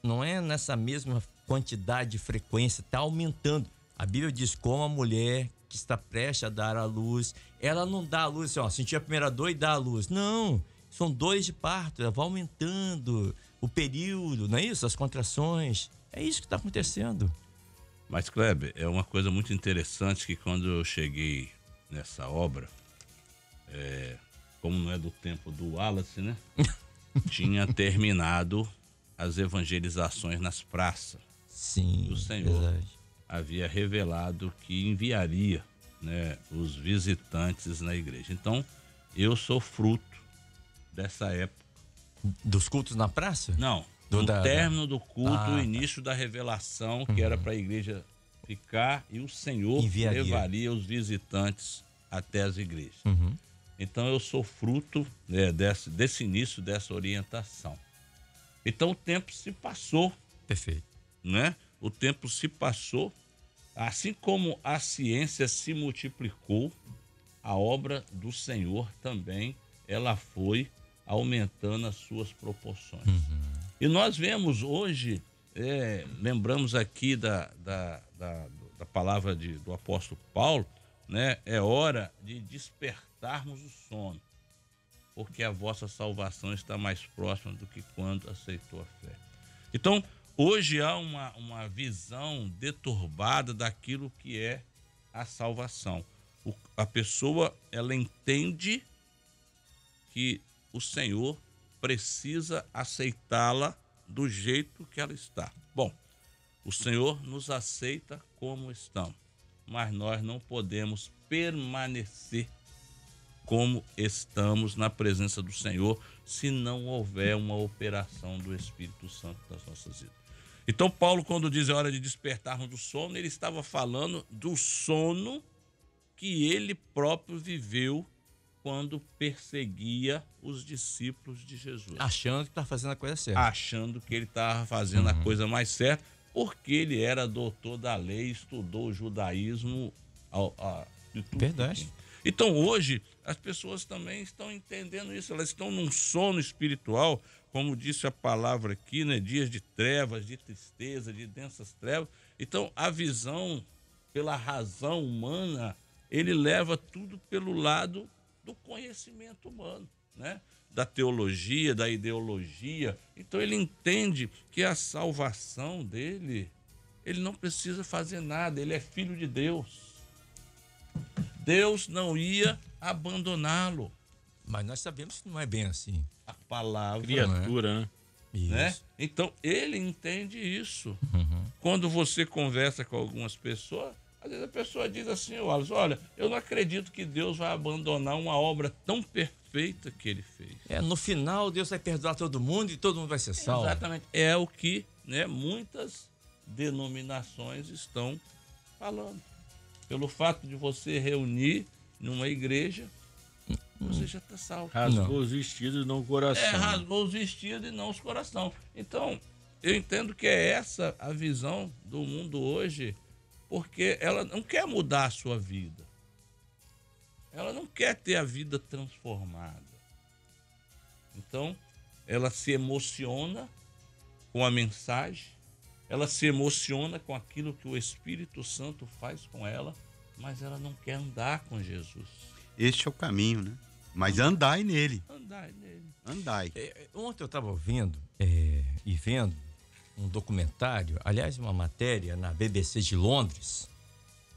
não é nessa mesma quantidade de frequência, está aumentando. A Bíblia diz como a mulher que está prestes a dar à luz, ela não dá à luz assim, sentir a primeira dor e dá à luz. Não, são dores de parto, ela vai aumentando o período, não é isso? As contrações. É isso que está acontecendo. Mas, Kleber, é uma coisa muito interessante que quando eu cheguei nessa obra, como não é do tempo do Wallace, né? Tinha terminado as evangelizações nas praças. Sim, o Senhor verdade. Havia revelado que enviaria, né, os visitantes na igreja. Então, eu sou fruto dessa época. Dos cultos na praça? Não, no término do culto, o início da revelação, que era para a igreja ficar, e o Senhor levaria os visitantes até as igrejas. Então, eu sou fruto, né, desse início, dessa orientação. Então, o tempo se passou. Perfeito. Né? O tempo se passou, assim como a ciência se multiplicou, a obra do Senhor também, ela foi aumentando as suas proporções. E nós vemos hoje, lembramos aqui da palavra do apóstolo Paulo, né? É hora de despertarmos o sono, porque a vossa salvação está mais próxima do que quando aceitou a fé. Então, hoje há uma visão deturbada daquilo que é a salvação. A pessoa, ela entende que o Senhor precisa aceitá-la do jeito que ela está. Bom, o Senhor nos aceita como estamos, mas nós não podemos permanecer como estamos na presença do Senhor se não houver uma operação do Espírito Santo nas nossas vidas. Então, Paulo, quando diz a hora de despertarmos do sono, ele estava falando do sono que ele próprio viveu quando perseguia os discípulos de Jesus. Achando que está fazendo a coisa certa. Achando que ele estava fazendo a coisa mais certa, porque ele era doutor da lei, estudou o judaísmo de tudo. Verdade. Então hoje as pessoas também estão entendendo isso, elas estão num sono espiritual, como disse a palavra aqui, né? Dias de trevas, de tristeza, de densas trevas. Então a visão pela razão humana, ele leva tudo pelo lado do conhecimento humano, né? Da teologia, da ideologia. Então ele entende que a salvação dele, ele não precisa fazer nada, ele é filho de Deus. Deus não ia abandoná-lo. Mas nós sabemos que não é bem assim. A palavra, Criatura, né? Isso. né? Então ele entende isso. Quando você conversa com algumas pessoas, às vezes a pessoa diz assim, olha, eu não acredito que Deus vai abandonar uma obra tão perfeita que ele fez. No final, Deus vai perdoar todo mundo e todo mundo vai ser salvo. Exatamente. É o que, né, muitas denominações estão falando. Pelo fato de você reunir numa igreja, você já está salvo. Rasgou os vestidos e não o coração. Rasgou os vestidos e não os coração. Então, eu entendo que é essa a visão do mundo hoje, porque ela não quer mudar a sua vida. Ela não quer ter a vida transformada. Então, ela se emociona com a mensagem, ela se emociona com aquilo que o Espírito Santo faz com ela, mas ela não quer andar com Jesus. Este é o caminho, né? Mas andai nele. Andar nele. Andai. Ontem eu estava ouvindo e vendo um documentário, aliás, uma matéria na BBC de Londres,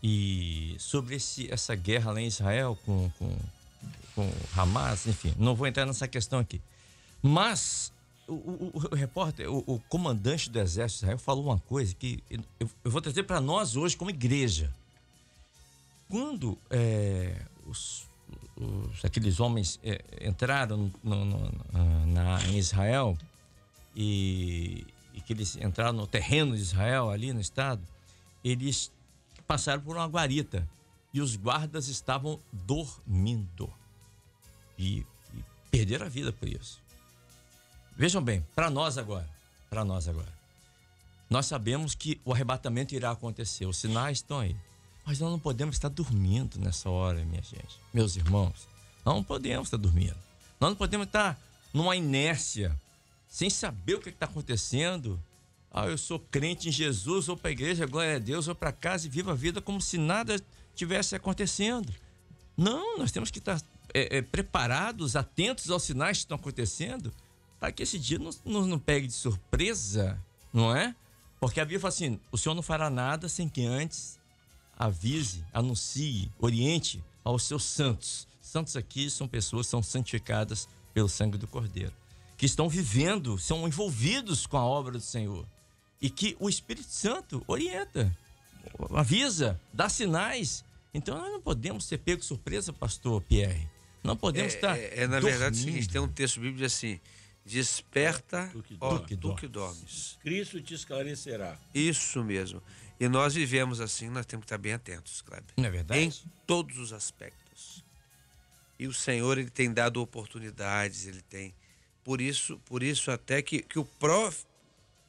e sobre essa guerra lá em Israel com Hamas, enfim, não vou entrar nessa questão aqui. Mas o repórter, o comandante do exército de Israel falou uma coisa que eu vou trazer para nós hoje como igreja. Quando aqueles homens entraram em Israel e que eles entraram no terreno de Israel, ali no estado, eles passaram por uma guarita e os guardas estavam dormindo e perderam a vida por isso. Vejam bem, para nós agora, nós sabemos que o arrebatamento irá acontecer, os sinais estão aí, mas nós não podemos estar dormindo nessa hora, minha gente, meus irmãos, nós não podemos estar dormindo, nós não podemos estar numa inércia, sem saber o que está acontecendo. Eu sou crente em Jesus, vou para a igreja, glória a Deus, vou para casa e vivo a vida como se nada tivesse acontecendo. Não, nós temos que estar preparados, atentos aos sinais que estão acontecendo, para que esse dia não pegue de surpresa, não é? Porque a Bíblia fala assim, o Senhor não fará nada sem que antes avise, anuncie, oriente aos seus santos. Santos aqui são pessoas que são santificadas pelo sangue do Cordeiro, que estão vivendo, são envolvidos com a obra do Senhor. E que o Espírito Santo orienta, avisa, dá sinais. Então nós não podemos ser pego de surpresa, pastor Pierre. Não podemos estar na verdade, é o seguinte, tem um texto bíblico assim, desperta, tu que dormes. Cristo te esclarecerá. Isso mesmo. E nós vivemos assim, nós temos que estar bem atentos, Kleber. Não é verdade? Em todos os aspectos. E o Senhor, ele tem dado oportunidades, ele tem. Por isso até que o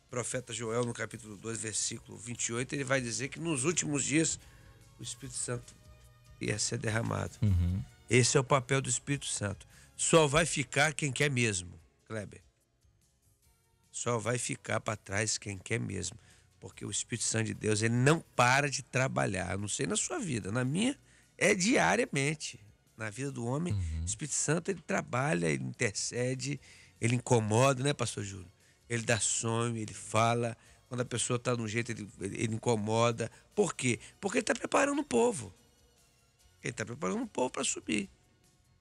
profeta Joel, no capítulo 2, versículo 28, ele vai dizer que nos últimos dias o Espírito Santo ia ser derramado. Esse é o papel do Espírito Santo. Só vai ficar quem quer mesmo, Kleber. Só vai ficar para trás quem quer mesmo. Porque o Espírito Santo de Deus, ele não para de trabalhar. Eu não sei na sua vida, na minha é diariamente. Na vida do homem, o Espírito Santo, ele trabalha, ele intercede, ele incomoda, né, pastor Júlio? Ele dá sonho, ele fala. Quando a pessoa está de um jeito, ele incomoda. Por quê? Porque ele está preparando o povo. Ele está preparando o povo para subir,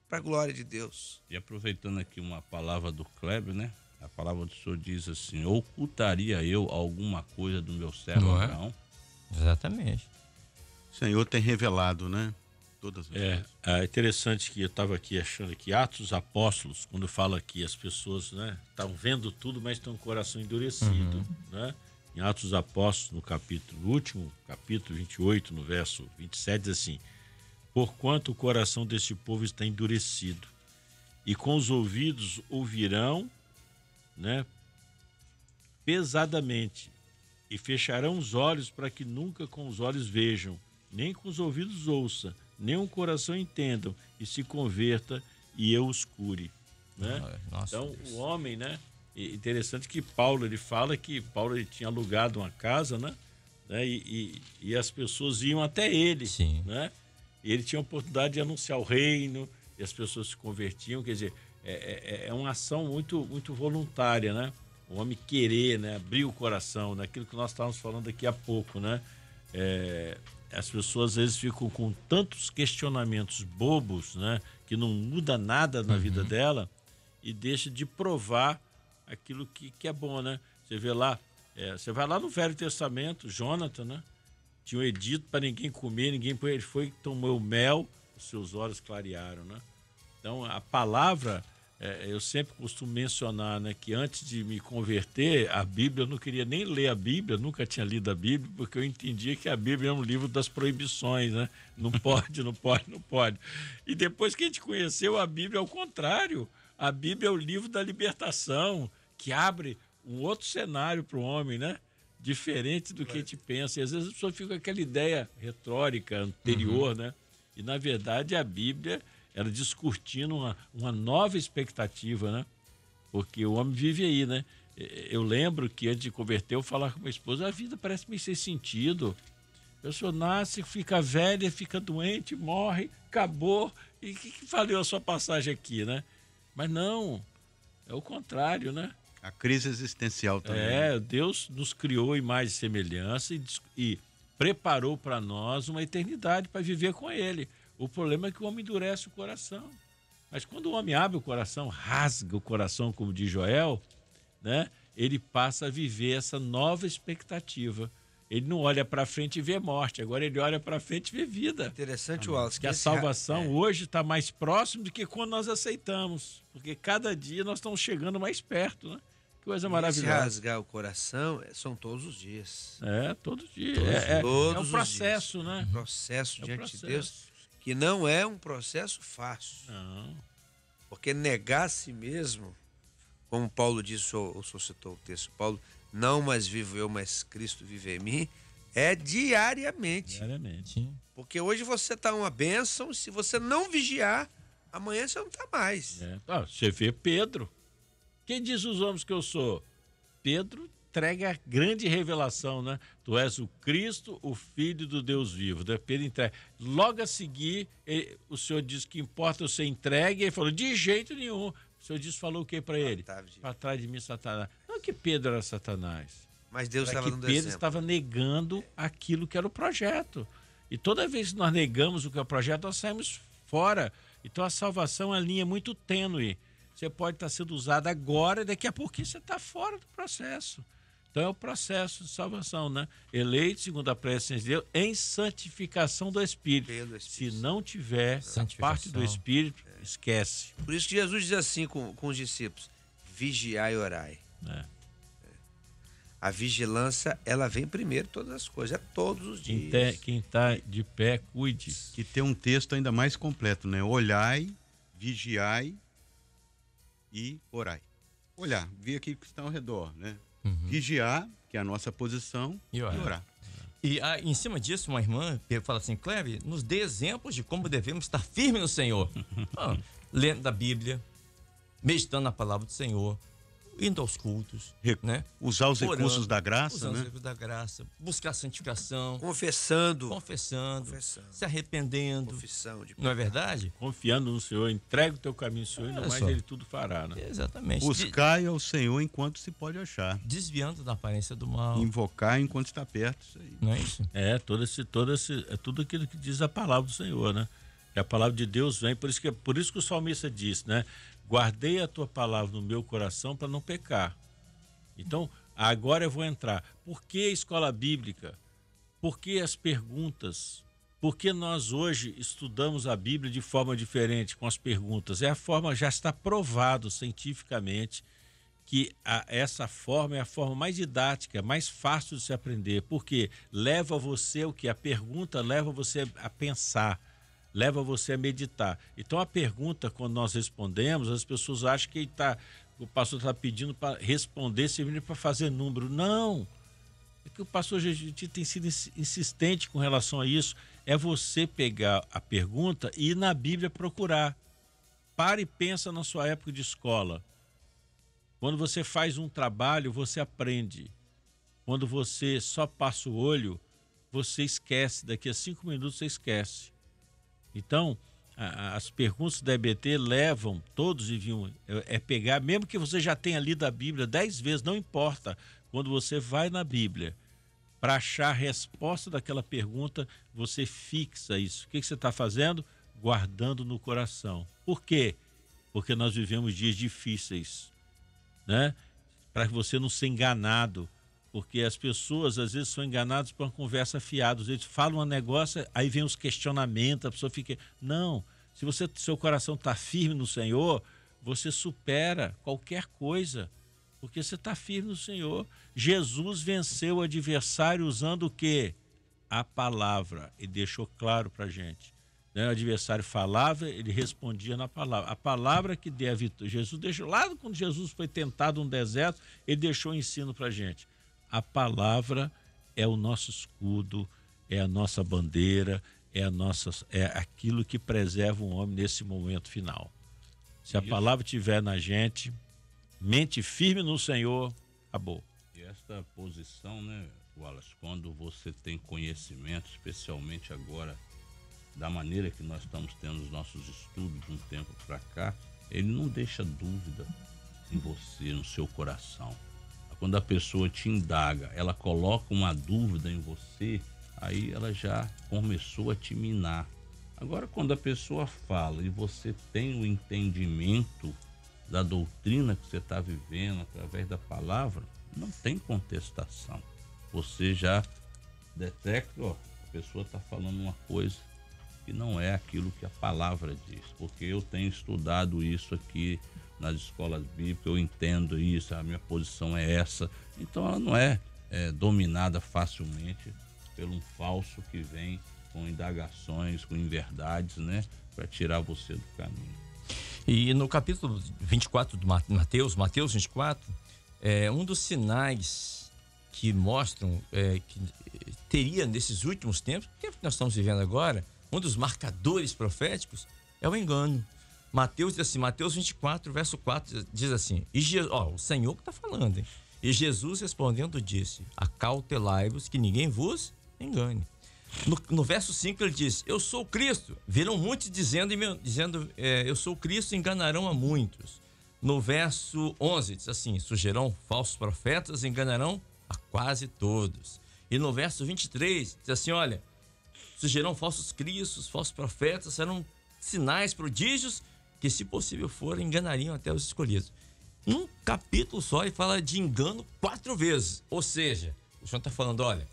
para a glória de Deus. E aproveitando aqui uma palavra do Kleber, né? A palavra do Senhor diz assim, ocultaria eu alguma coisa do meu servo Abraão? Exatamente. O Senhor tem revelado, né? Todas as coisas. É interessante que eu estava aqui achando que Atos dos Apóstolos, quando fala que as pessoas, né, estão vendo tudo, mas estão com o coração endurecido, né? Em Atos dos Apóstolos, no último capítulo 28, no verso 27, diz assim, porquanto o coração deste povo está endurecido, e com os ouvidos ouvirão, né, pesadamente, E fecharão os olhos para que nunca com os olhos vejam, nem com os ouvidos ouça, nem o coração entendam, e se converta e eu os cure. Né? Nossa, então, Deus. o homem, né? Interessante que Paulo, ele fala que Paulo ele tinha alugado uma casa, né? E as pessoas iam até ele, Sim. né? E ele tinha a oportunidade de anunciar o reino, e as pessoas se convertiam, quer dizer, é uma ação muito, muito voluntária, né? O homem querer, né? Abrir o coração, naquilo que nós estávamos falando aqui há pouco, né? As pessoas às vezes ficam com tantos questionamentos bobos, né? Que não muda nada na vida dela e deixa de provar aquilo que é bom, né? Você vê lá, você vai lá no Velho Testamento, Jonathan, né? Tinha um edito para ninguém comer, ele foi e tomou mel, os seus olhos clarearam, né? Então, a palavra, eu sempre costumo mencionar, né, que antes de me converter, a Bíblia, eu não queria nem ler a Bíblia, nunca tinha lido a Bíblia, porque eu entendia que a Bíblia é um livro das proibições, né? Não pode, não pode, não pode. E depois que a gente conheceu a Bíblia, ao contrário, a Bíblia é o livro da libertação, que abre um outro cenário para o homem, né? Diferente do que a gente pensa. E às vezes a pessoa fica com aquela ideia retórica anterior, né? E na verdade a Bíblia era descortina uma nova expectativa, né? Porque o homem vive aí, né? Eu lembro que antes de converter eu falava com minha esposa, a vida parece meio sem sentido. A pessoa nasce, fica velha, fica doente, morre, acabou. E o que valeu a sua passagem aqui, né? Mas não, é o contrário, né? A crise existencial também. Deus nos criou em imagem e semelhança e preparou para nós uma eternidade para viver com Ele. O problema é que o homem endurece o coração. Mas quando o homem abre o coração, rasga o coração, como diz Joel, né? Ele passa a viver essa nova expectativa. Ele não olha para frente e vê morte, agora ele olha para frente e vê vida. Interessante, Wallace. Que a salvação hoje está mais próximo do que quando nós aceitamos. Porque cada dia nós estamos chegando mais perto, né? Que coisa maravilhosa. Se rasgar o coração são todos os dias. Todo dia. Todos é um processo, né? Processo É um diante processo. de Deus, que não é um processo fácil. Não. Porque negar a si mesmo, como Paulo disse, o senhor citou o texto, Paulo, não mais vivo eu, mas Cristo vive em mim, é diariamente. Diariamente. Sim. Porque hoje você está uma bênção, se você não vigiar, amanhã você não está mais. Você vê Pedro. Quem diz os homens que eu sou? Pedro entrega a grande revelação, né? Tu és o Cristo, o Filho do Deus vivo. Né? Pedro entrega. Logo a seguir, o Senhor diz que importa você entregue. Ele falou, de jeito nenhum. O Senhor falou o que para ele? Para trás de mim, Satanás. Não que Pedro era Satanás. Mas Deus estava dando Pedro exemplo. estava negando aquilo que era o projeto. E toda vez que nós negamos o que é o projeto, nós saímos fora. Então a salvação é uma linha muito tênue. Você pode estar sendo usado agora, daqui a pouquinho você está fora do processo. Então é o processo de salvação, né? Eleito segundo a presciência de Deus, em santificação do Espírito. Se não tiver a parte do Espírito, esquece. Por isso que Jesus diz assim com os discípulos, vigiai e orai. A vigilância, ela vem primeiro todas as coisas, todos os dias. Quem está de pé, cuide. Que tem um texto ainda mais completo, né? Olhai, vigiai e orai. Olhar, ver aquilo que está ao redor, né? Vigiar, que é a nossa posição, e orar. E em cima disso, uma irmã fala assim, Cleve, nos dê exemplos de como devemos estar firmes no Senhor. Lendo da Bíblia, meditando na palavra do Senhor, indo aos cultos, né? Usar os recursos da graça, usando né? os recursos da graça, buscar santificação, confessando, se arrependendo. Confissão de não é verdade? Confiando no Senhor, entrega o teu caminho ao Senhor e no mais ele tudo fará, né? Exatamente. Buscai ao Senhor enquanto se pode achar. Desviando da aparência do mal. Invocar enquanto está perto, isso aí. Não é isso? É tudo aquilo que diz a palavra do Senhor, né? Que a palavra de Deus vem, por isso que o salmista disse, né? Guardei a tua palavra no meu coração para não pecar. Então, agora eu vou entrar. Por que a escola bíblica? Por que as perguntas? Por que nós hoje estudamos a Bíblia de forma diferente com as perguntas? Já está provado cientificamente que essa forma é a forma mais didática, mais fácil de se aprender, porque leva você o que? A pergunta leva você a pensar, leva você a meditar. Então a pergunta, quando nós respondemos, as pessoas acham que o pastor está pedindo para responder, servindo para fazer número. Não! É que o pastor Gentili tem sido insistente com relação a isso. É você pegar a pergunta e ir na Bíblia procurar. Para e pensa na sua época de escola. Quando você faz um trabalho, você aprende. Quando você só passa o olho, você esquece. Daqui a 5 minutos você esquece. Então, as perguntas da EBT levam, todos deviam pegar, mesmo que você já tenha lido a Bíblia 10 vezes, não importa. Quando você vai na Bíblia para achar a resposta daquela pergunta, você fixa isso. O que você está fazendo? Guardando no coração. Por quê? Porque nós vivemos dias difíceis, né? Para que você não ser enganado. Porque as pessoas, às vezes, são enganadas por uma conversa fiada. Eles falam um negócio, aí vem os questionamentos, a pessoa fica... Não, se seu coração está firme no Senhor, você supera qualquer coisa, porque você está firme no Senhor. Jesus venceu o adversário usando o quê? A palavra. Ele deixou claro para a gente. Né? O adversário falava, ele respondia na palavra. A palavra que deu a vitória. Jesus deixou, lá quando Jesus foi tentado no deserto, ele deixou o ensino para a gente. A palavra é o nosso escudo, é a nossa bandeira, é aquilo que preserva um homem nesse momento final. Se a palavra estiver na gente, mente firme no Senhor, acabou. E esta posição, né, Wallace, quando você tem conhecimento, especialmente agora, da maneira que nós estamos tendo os nossos estudos de um tempo para cá, ele não deixa dúvida em você, no seu coração. Quando a pessoa te indaga, ela coloca uma dúvida em você, aí ela já começou a te minar. Agora, quando a pessoa fala e você tem o entendimento da doutrina que você está vivendo através da palavra, não tem contestação. Você já detecta, a pessoa está falando uma coisa que não é aquilo que a palavra diz, porque eu tenho estudado isso aqui nas escolas bíblicas, eu entendo isso, a minha posição é essa. Então ela não é dominada facilmente pelo um falso que vem com indagações, com inverdades, né, para tirar você do caminho. E no capítulo 24 de Mateus 24, um dos sinais que mostram que teria nesses últimos tempos, o tempo que nós estamos vivendo agora, um dos marcadores proféticos é o engano. Mateus diz assim, Mateus 24, verso 4, diz assim, o Senhor que está falando, hein? E Jesus respondendo disse, acautelai-vos que ninguém vos engane. No verso 5 ele diz, eu sou o Cristo. Viram muitos dizendo eu sou o Cristo, enganarão a muitos. No verso 11 diz assim, surgirão falsos profetas, enganarão a quase todos. E no verso 23 diz assim, olha, surgirão falsos cristos, falsos profetas, serão sinais, prodígios, que se possível for, enganariam até os escolhidos. Um capítulo só e fala de engano 4 vezes. Ou seja, o Senhor está falando, olha,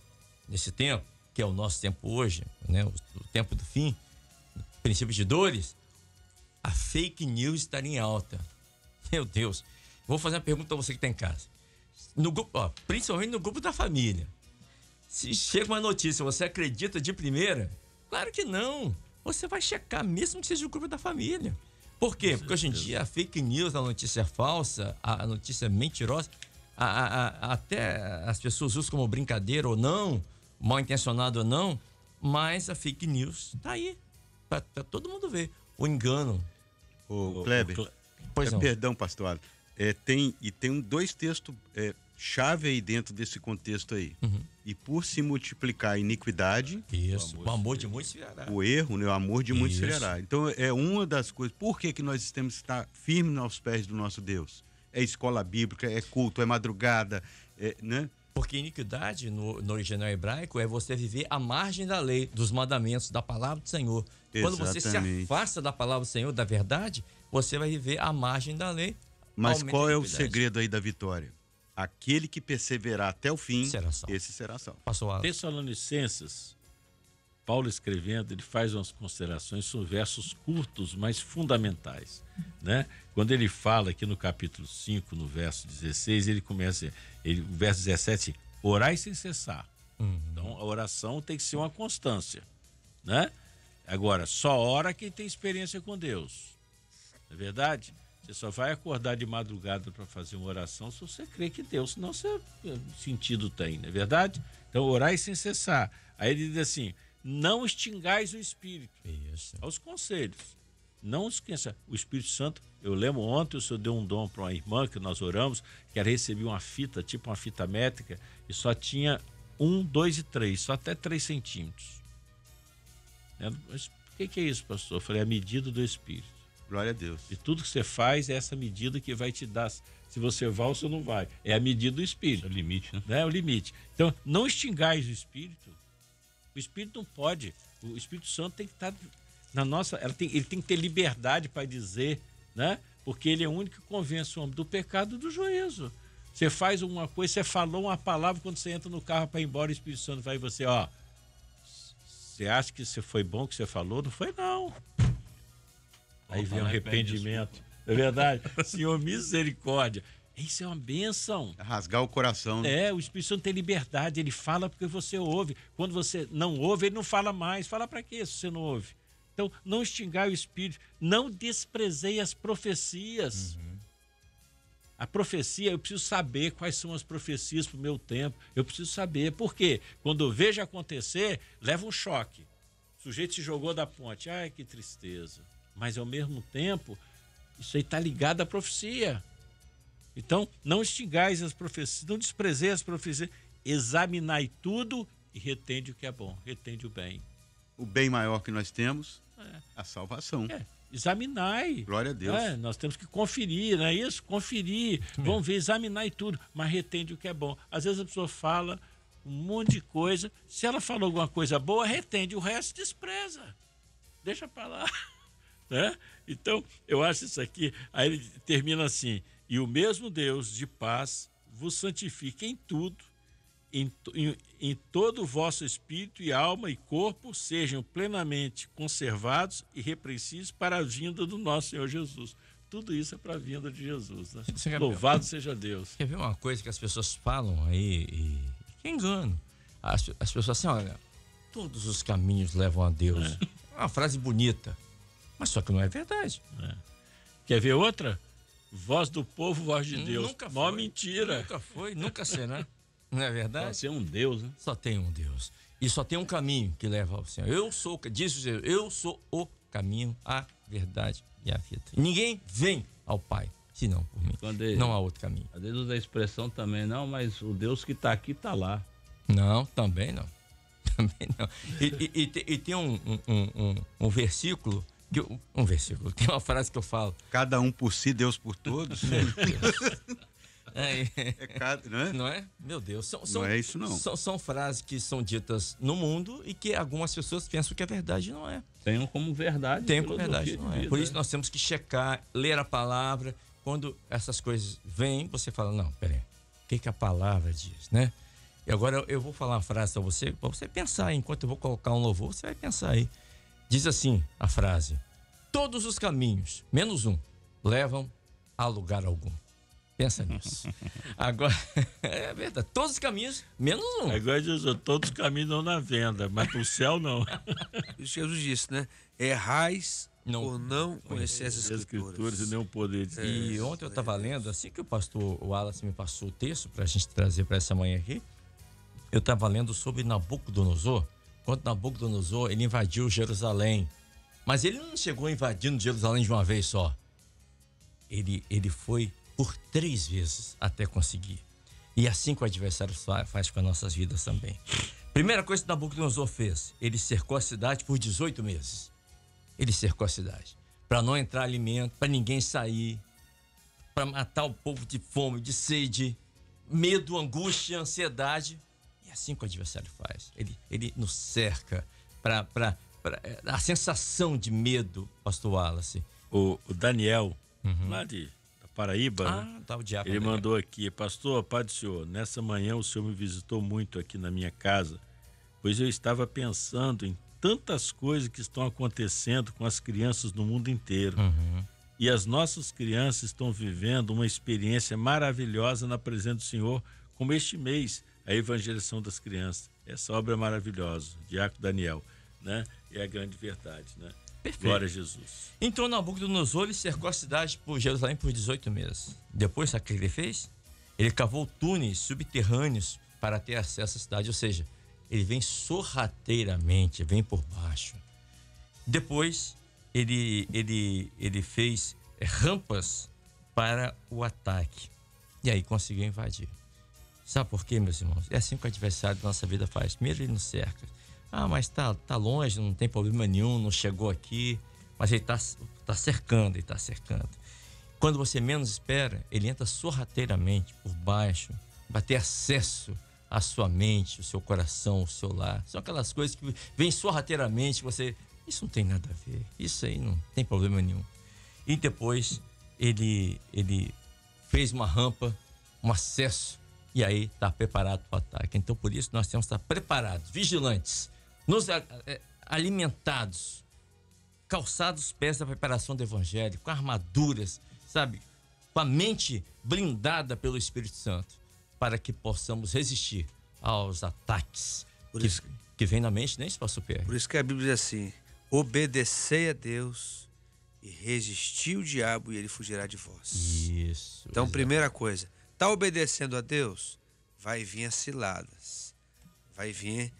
nesse tempo, que é o nosso tempo hoje, né, o tempo do fim, princípio de dores, a fake news estaria em alta. Meu Deus. Vou fazer uma pergunta para você que está em casa. No grupo, principalmente no grupo da família. Se chega uma notícia, você acredita de primeira? Claro que não. Você vai checar, mesmo que seja o grupo da família. Por quê? Porque hoje em dia a fake news, a notícia falsa, a notícia mentirosa, até as pessoas usam como brincadeira ou não, mal intencionado ou não, mas a fake news tá aí, pra todo mundo ver. O engano. Ô, Kleber, pois não. Perdão, pastor, tem 2 textos chave aí dentro desse contexto aí. Uhum. E por se multiplicar a iniquidade, isso, o amor de muitos se virará. O erro, né, o amor de muitos se virará. Então é uma das coisas. Por que nós temos que estar firmes aos pés do nosso Deus? É escola bíblica, é culto, é madrugada, né? Porque iniquidade, no original hebraico, é você viver à margem da lei, dos mandamentos, da palavra do Senhor. Quando você se afasta da palavra do Senhor, da verdade, você vai viver à margem da lei. Mas qual é o segredo aí da vitória? Aquele que perseverar até o fim, esse será salvo. Tessalonicenses, Paulo escrevendo, ele faz umas considerações, são versos curtos, mas fundamentais, né? Quando ele fala aqui no capítulo 5, no verso 16, ele começa, o verso 17, orai sem cessar. Então, a oração tem que ser uma constância, né? Agora, só ora quem tem experiência com Deus, não é verdade? Você só vai acordar de madrugada para fazer uma oração se você crê que Deus, senão você sentido tem, não é verdade? Então, orai sem cessar. Aí ele diz assim, não extingais o Espírito. Isso. Aos conselhos. Não esqueça, o Espírito Santo, eu lembro ontem o senhor deu um dom para uma irmã que nós oramos, que ela recebia uma fita, tipo uma fita métrica, e só tinha 1, 2 e 3, só até 3 centímetros. Mas o que é isso, pastor? Eu falei, a medida do Espírito. Glória a Deus. E tudo que você faz é essa medida que vai te dar, se você vai ou se não vai. É a medida do Espírito. É o limite, né? É o limite. Então, não extingais o Espírito. O Espírito não pode. O Espírito Santo tem que estar na nossa... Ele tem que ter liberdade para dizer, né? Porque ele é o único que convence o homem do pecado e do juízo. Você faz alguma coisa, você falou uma palavra, quando você entra no carro para ir embora, o Espírito Santo vai e você, ó... Você acha que você foi bom que você falou? Não foi, não. Aí vem o arrependimento. É verdade? Senhor, misericórdia. Isso é uma bênção. Rasgar o coração. Né? O Espírito Santo tem liberdade, ele fala porque você ouve. Quando você não ouve, ele não fala mais. Fala para quê se você não ouve? Então, não extingai o Espírito, não desprezei as profecias. A profecia, eu preciso saber quais são as profecias para o meu tempo. Eu preciso saber. Por quê? Quando eu vejo acontecer, leva um choque. O sujeito se jogou da ponte. Ai, que tristeza. Mas, ao mesmo tempo, isso aí está ligado à profecia. Então, não extingais as profecias, não desprezei as profecias. Examinai tudo e retende o que é bom, retende o bem. O bem maior que nós temos, a salvação. Examinai. Glória a Deus. Nós temos que conferir, não é isso? Conferir. Vamos ver, examinai tudo, mas retende o que é bom. Às vezes a pessoa fala um monte de coisa. Se ela falou alguma coisa boa, retende. O resto despreza. Deixa para lá. Né? Então, eu acho isso aqui. Aí ele termina assim: e o mesmo Deus de paz vos santifique em tudo, em todo o vosso espírito e alma e corpo sejam plenamente conservados e irrepreensíveis para a vinda do nosso Senhor Jesus. Tudo isso é para a vinda de Jesus. Né? Louvado seja Deus. Quer ver uma coisa que as pessoas falam aí e que engano? As pessoas assim, olha, todos os caminhos levam a Deus. É uma frase bonita, mas só que não é verdade. Quer ver outra? Voz do povo, voz de Deus. Nunca Mó foi. mentira. Nunca foi, nunca será. Não é verdade? Só ser um Deus, né? Só tem um Deus. E só tem um caminho que leva ao Senhor. Diz o Senhor, eu sou o caminho, a verdade e a vida. E ninguém vem ao Pai, senão por mim. Não há outro caminho. Às vezes usa a expressão também, não, mas o Deus que está aqui está lá. Não, também não. Também não. E tem um versículo, tem uma frase que eu falo. Cada um por si, Deus por todos. Não é? Meu Deus. Não é isso, não. São frases que são ditas no mundo e que algumas pessoas pensam que é verdade, não é. Tenham como verdade. Tem como verdade, não é. Por isso nós temos que checar, ler a palavra. Quando essas coisas vêm, você fala, não, peraí, o que a palavra diz, né? E agora eu vou falar uma frase para você pensar aí. Enquanto eu vou colocar um louvor, você vai pensar aí. Diz assim a frase: todos os caminhos, menos um, levam a lugar algum. Pensa nisso. Agora, é verdade. Todos os caminhos, menos um. Agora Jesus, todos os caminhos não na venda, mas pro céu não. Jesus disse, né? Errais por não conhecer as escrituras. E nem o poder de Deus. E ontem eu estava lendo, assim que o pastor Wallace me passou o texto para a gente trazer para essa manhã aqui, eu estava lendo sobre Nabucodonosor. Quando Nabucodonosor, ele invadiu Jerusalém. Mas ele não chegou invadindo Jerusalém de uma vez só. Ele foi por 3 vezes até conseguir. E assim que o adversário faz com as nossas vidas também. Primeira coisa que Nabucodonosor fez, ele cercou a cidade por 18 meses. Ele cercou a cidade para não entrar alimento, para ninguém sair, para matar o povo de fome, de sede, medo, angústia, ansiedade. E assim que o adversário faz. Ele nos cerca para a sensação de medo, pastor Wallace. O Daniel, lá de Paraíba, né? Tá o diabo. Ele mandou aqui: pastor, Pai do Senhor, nessa manhã o Senhor me visitou muito aqui na minha casa, pois eu estava pensando em tantas coisas que estão acontecendo com as crianças no mundo inteiro. E as nossas crianças estão vivendo uma experiência maravilhosa na presença do Senhor, como este mês, a evangelização das crianças. Essa obra é maravilhosa, Diácono Daniel, né? É a grande verdade, né? Perfeito. Glória a Jesus. Entrou Nabucodonosor e cercou a cidade por Jerusalém por 18 meses. Depois, sabe o que ele fez? Ele cavou túneis subterrâneos para ter acesso à cidade, ou seja, ele vem sorrateiramente, vem por baixo. Depois, ele fez rampas para o ataque. E aí conseguiu invadir. Sabe por quê, meus irmãos? É assim que o adversário da nossa vida faz. Primeiro ele nos cerca. Ah, mas tá longe, não tem problema nenhum, não chegou aqui. Mas ele tá cercando, ele tá cercando. Quando você menos espera, ele entra sorrateiramente por baixo, vai ter acesso à sua mente, o seu coração, o seu lar. São aquelas coisas que vêm sorrateiramente, isso não tem nada a ver, isso aí não tem problema nenhum. E depois ele fez uma rampa, um acesso, e aí está preparado para o ataque. Então, por isso, nós temos que estar preparados, vigilantes, alimentados, calçados os pés da preparação do evangelho, com armaduras, sabe? Com a mente blindada pelo Espírito Santo, para que possamos resistir aos ataques que vem na mente, nem se pastor Pierre. Por isso que a Bíblia diz assim: obedecei a Deus e resistir o diabo e ele fugirá de vós. Isso. Então, exatamente. primeira coisa, tá obedecendo a Deus, vai vir as ciladas, vai vir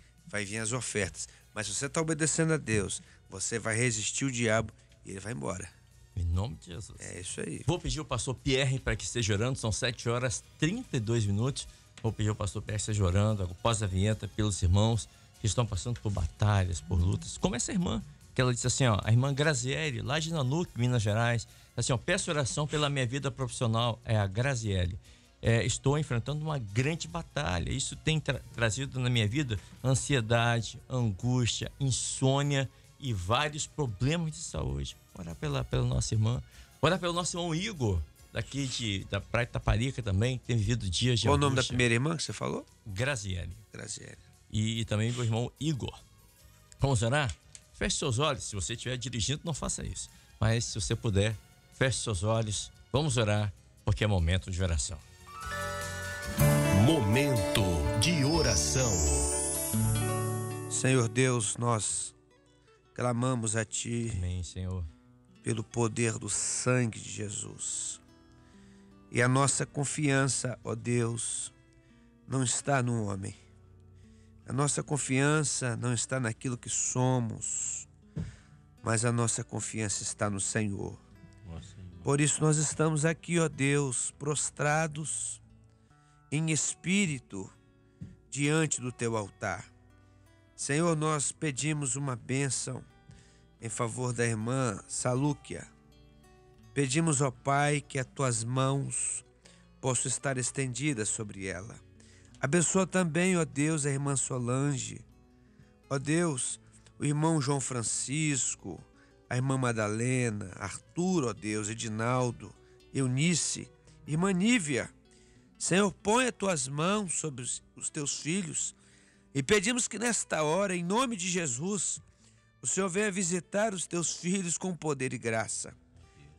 as ofertas. Mas se você está obedecendo a Deus, você vai resistir o diabo e ele vai embora. Em nome de Jesus. É isso aí. Vou pedir o pastor Pierre para que esteja orando, são 7h32. Vou pedir ao pastor Pierre que esteja orando, após a vinheta, pelos irmãos que estão passando por batalhas, por lutas. Como essa irmã, que ela disse assim, ó, a irmã Graziele, lá de Nanuque, Minas Gerais, assim, ó, peço oração pela minha vida profissional, é a Graziele. Estou enfrentando uma grande batalha. Isso tem trazido na minha vida ansiedade, angústia, insônia e vários problemas de saúde. Orar pela nossa irmã. Orar pelo nosso irmão Igor, daqui da Praia de Taparica também, que tem vivido dias de Qual angústia. o nome da primeira irmã que você falou? Graziele. Graziele. E também meu irmão Igor. Vamos orar? Feche seus olhos. Se você estiver dirigindo, não faça isso. Mas se você puder, feche seus olhos. Vamos orar, porque é momento de oração. Momento de oração. Senhor Deus, nós clamamos a Ti. Amém, Senhor. Pelo poder do sangue de Jesus. E a nossa confiança, ó Deus, não está no homem. A nossa confiança não está naquilo que somos, mas a nossa confiança está no Senhor. Por isso nós estamos aqui, ó Deus, prostrados em espírito diante do Teu altar. Senhor, nós pedimos uma bênção em favor da irmã Salúquia. Pedimos, ó Pai, que as Tuas mãos possam estar estendidas sobre ela. Abençoa também, ó Deus, a irmã Solange. Ó Deus, o irmão João Francisco, a irmã Madalena, Arthur, ó Deus, Edinaldo, Eunice, irmã Nívia. Senhor, põe as Tuas mãos sobre os Teus filhos e pedimos que nesta hora, em nome de Jesus, o Senhor venha visitar os Teus filhos com poder e graça.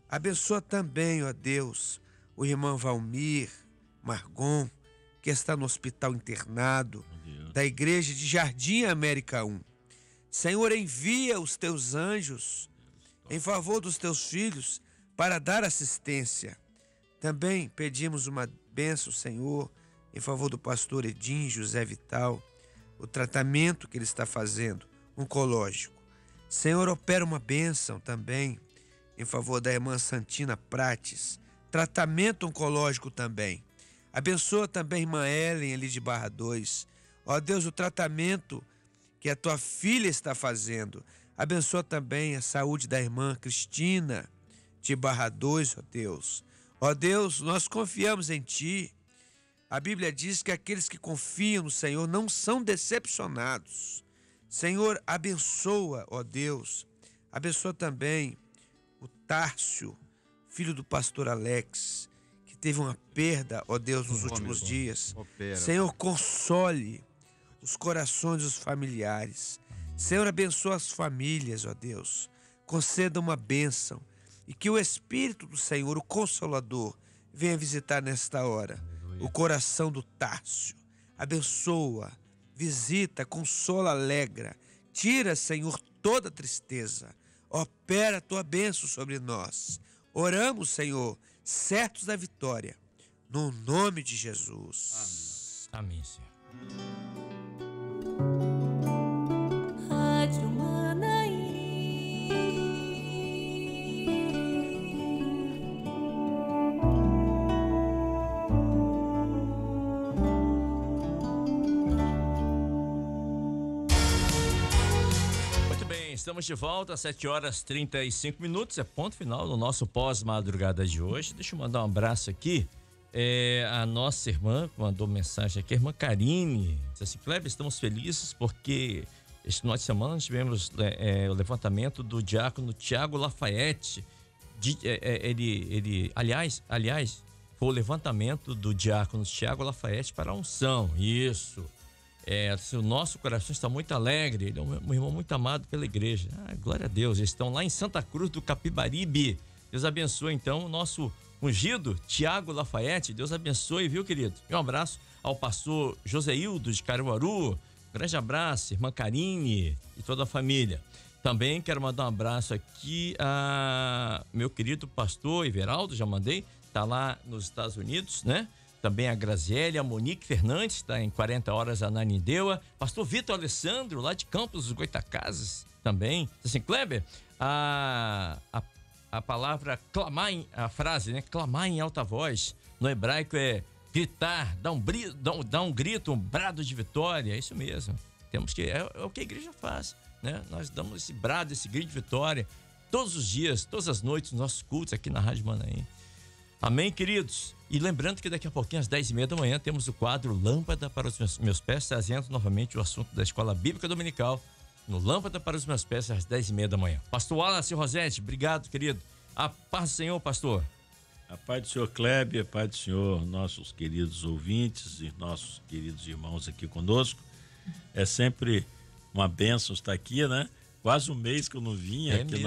Abençoa também, ó Deus, o irmão Valmir Margon, que está no hospital internado da igreja de Jardim América 1. Senhor, envia os Teus anjos em favor dos Teus filhos para dar assistência. Também pedimos uma bênção, Senhor, em favor do pastor Edim José Vital, o tratamento que ele está fazendo, oncológico. Senhor, opera uma bênção também em favor da irmã Santina Prates, tratamento oncológico também. Abençoa também a irmã Ellen ali de Barra 2. Ó Deus, o tratamento que a Tua filha está fazendo. Abençoa também a saúde da irmã Cristina de Barra 2, ó Deus. Ó Deus, nós confiamos em Ti. A Bíblia diz que aqueles que confiam no Senhor não são decepcionados. Senhor, abençoa, ó Deus. Abençoa também o Tárcio, filho do pastor Alex, que teve uma perda, ó Deus, nos últimos dias. Senhor, console os corações dos familiares. Senhor, abençoa as famílias, ó Deus. Conceda uma bênção e que o Espírito do Senhor, o Consolador, venha visitar nesta hora o coração do Tárcio. Abençoa, visita, consola, alegra. Tira, Senhor, toda tristeza. Opera a tua bênção sobre nós. Oramos, Senhor, certos da vitória. No nome de Jesus. Amém, Senhor. Rádio Manaim. Muito bem, estamos de volta às 7h35. É ponto final do nosso pós-madrugada de hoje. Deixa eu mandar um abraço aqui. A nossa irmã mandou mensagem aqui, a irmã Karine. Diz assim: Kleber, estamos felizes porque este final de semana tivemos o levantamento do diácono Tiago Lafayette. Aliás, foi o levantamento do diácono Tiago Lafayette para a unção. Isso. O nosso coração está muito alegre. Ele é um irmão muito amado pela igreja. Glória a Deus. Eles estão lá em Santa Cruz do Capibaribe. Deus abençoe, então, o nosso ungido Tiago Lafayette. Deus abençoe, viu, querido? E um abraço ao pastor Joseildo de Caruaru. Grande abraço, irmã Karine e toda a família. Também quero mandar um abraço aqui a meu querido pastor Everaldo, já mandei, tá lá nos Estados Unidos, né? Também a Graziele, a Monique Fernandes, está em 40 horas a Nanindeua. Pastor Vitor Alessandro, lá de Campos dos Goitacazes, também. Assim, Kleber, a palavra clamar, a frase, né? Clamar em alta voz, no hebraico é gritar, dar um grito, um brado de vitória. É isso mesmo. Temos que, é o que a igreja faz, né? Nós damos esse brado, esse grito de vitória todos os dias, todas as noites, nos nossos cultos aqui na Rádio Manaim. Amém, queridos? E lembrando que daqui a pouquinho, às 10h30 da manhã, temos o quadro Lâmpada para os meus pés, trazendo novamente o assunto da Escola Bíblica Dominical, no Lâmpada para os meus pés, às 10h30 da manhã. Pastor Wallace Rosete, obrigado, querido. A paz do Senhor, pastor. A paz do Senhor Kleber, a paz do Senhor, nossos queridos ouvintes e nossos queridos irmãos aqui conosco. É sempre uma bênção estar aqui, né? Quase um mês que eu não vinha aqui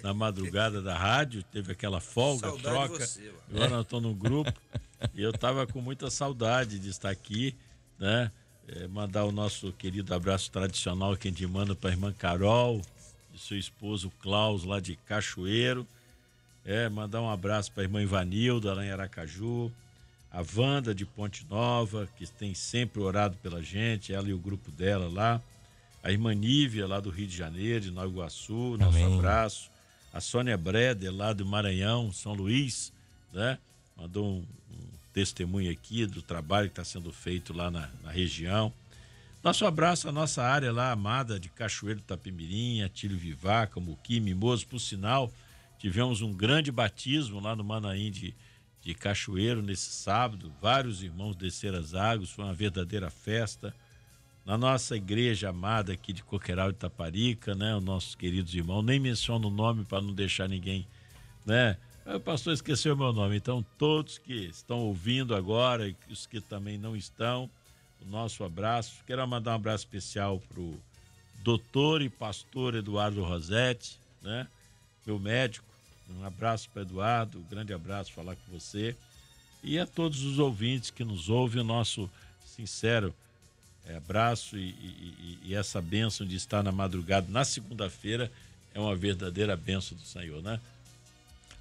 na madrugada da rádio, teve aquela folga, saudade troca. de você, agora eu estou no grupo e eu estava com muita saudade de estar aqui, né? Mandar o nosso querido abraço tradicional que a gente manda para a irmã Carol, de seu esposo Klaus, lá de Cachoeiro. Mandar um abraço para a irmã Ivanilda, lá em Aracaju, a Wanda de Ponte Nova, que tem sempre orado pela gente, ela e o grupo dela lá, a irmã Nívia, lá do Rio de Janeiro, de Nova Iguaçu, nosso Amém. abraço, a Sônia Breder, lá do Maranhão, São Luís, né? Mandou um testemunho aqui do trabalho que está sendo feito lá na região. Nosso abraço à nossa área lá, amada, de Cachoeiro do Itapemirim, Atílio Vivaca, Muqui, Mimoso, por sinal, tivemos um grande batismo lá no Manaim de Cachoeiro nesse sábado. Vários irmãos desceram as águas, foi uma verdadeira festa. Na nossa igreja amada aqui de Coqueiral de Itaparica, né? Os nossos queridos irmãos, nem menciono o nome para não deixar ninguém, né? O pastor esqueceu meu nome, então todos que estão ouvindo agora e os que também não estão, o nosso abraço. Quero mandar um abraço especial para o doutor e pastor Eduardo Rosete, né? Meu médico. Um abraço para Eduardo, um grande abraço falar com você. E a todos os ouvintes que nos ouvem, o nosso sincero abraço e essa bênção de estar na madrugada, na segunda-feira, é uma verdadeira bênção do Senhor, né?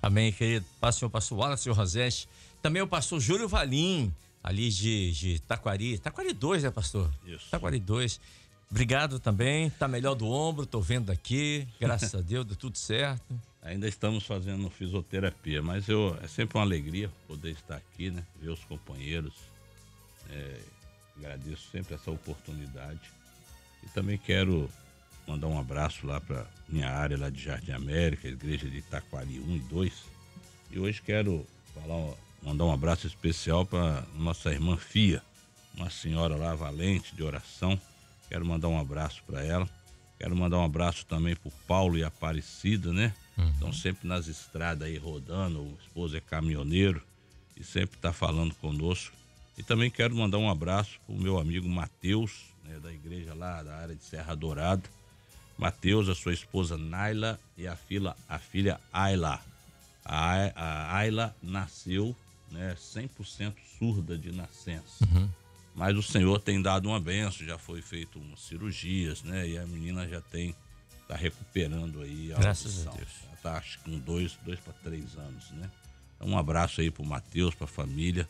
Amém, querido. Pastor Wallace Rosete. Também o pastor Júlio Valim, ali de Taquari. Taquari 2, né, pastor? Isso. Taquari 2. Obrigado também. Tá melhor do ombro, tô vendo aqui. Graças a Deus, deu tudo certo. Ainda estamos fazendo fisioterapia, mas é sempre uma alegria poder estar aqui, né? Ver os companheiros. Agradeço sempre essa oportunidade. E também quero mandar um abraço lá para minha área lá de Jardim América, igreja de Taquari 1 e 2. E hoje quero mandar um abraço especial para nossa irmã Fia, uma senhora lá valente de oração. Quero mandar um abraço para ela. Quero mandar um abraço também para o Paulo e a Aparecida, né? Estão sempre nas estradas aí rodando, o esposo é caminhoneiro e sempre está falando conosco. E também quero mandar um abraço para o meu amigo Mateus, né, da igreja lá da área de Serra Dourada. Mateus, a sua esposa Naila e a filha Ayla. A Ayla nasceu, né, 100% surda de nascença. Mas o Senhor tem dado uma bênção, já foi feito umas cirurgias, né? E a menina já tem está recuperando aí a Graças audição. a Deus. Ela está, acho que com 2 para 3 anos, né? Então, um abraço aí pro Matheus, pra família,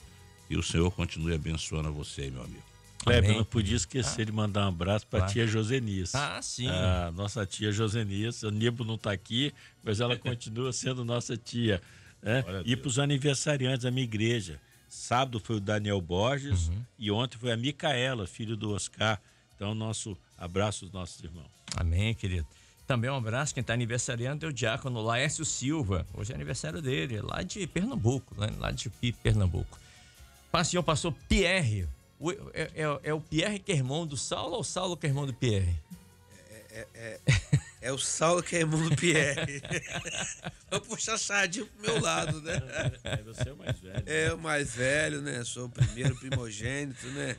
e o Senhor continue abençoando a você aí, meu amigo. Kleber, não podia esquecer de mandar um abraço para a tia Josenice. Sim. A nossa tia Josenice. O Nibo não está aqui, mas ela continua sendo nossa tia. Né? E para os aniversariantes da minha igreja. Sábado foi o Daniel Borges e ontem foi a Micaela, filho do Oscar. Então, nosso abraço aos nossos irmãos. Amém, querido. Também um abraço, quem está aniversariando é o diácono Laércio Silva. Hoje é aniversário dele, lá de Pernambuco, né? Lá de Chupi, Pernambuco. Senhor pastor Pierre. É o Pierre que é irmão do Saulo ou o Saulo que é irmão do Pierre? É o Saulo que é irmão do Pierre. Vou puxar sardinha pro meu lado, né? Você é o mais velho. É o mais velho, né? Sou o primeiro primogênito, né?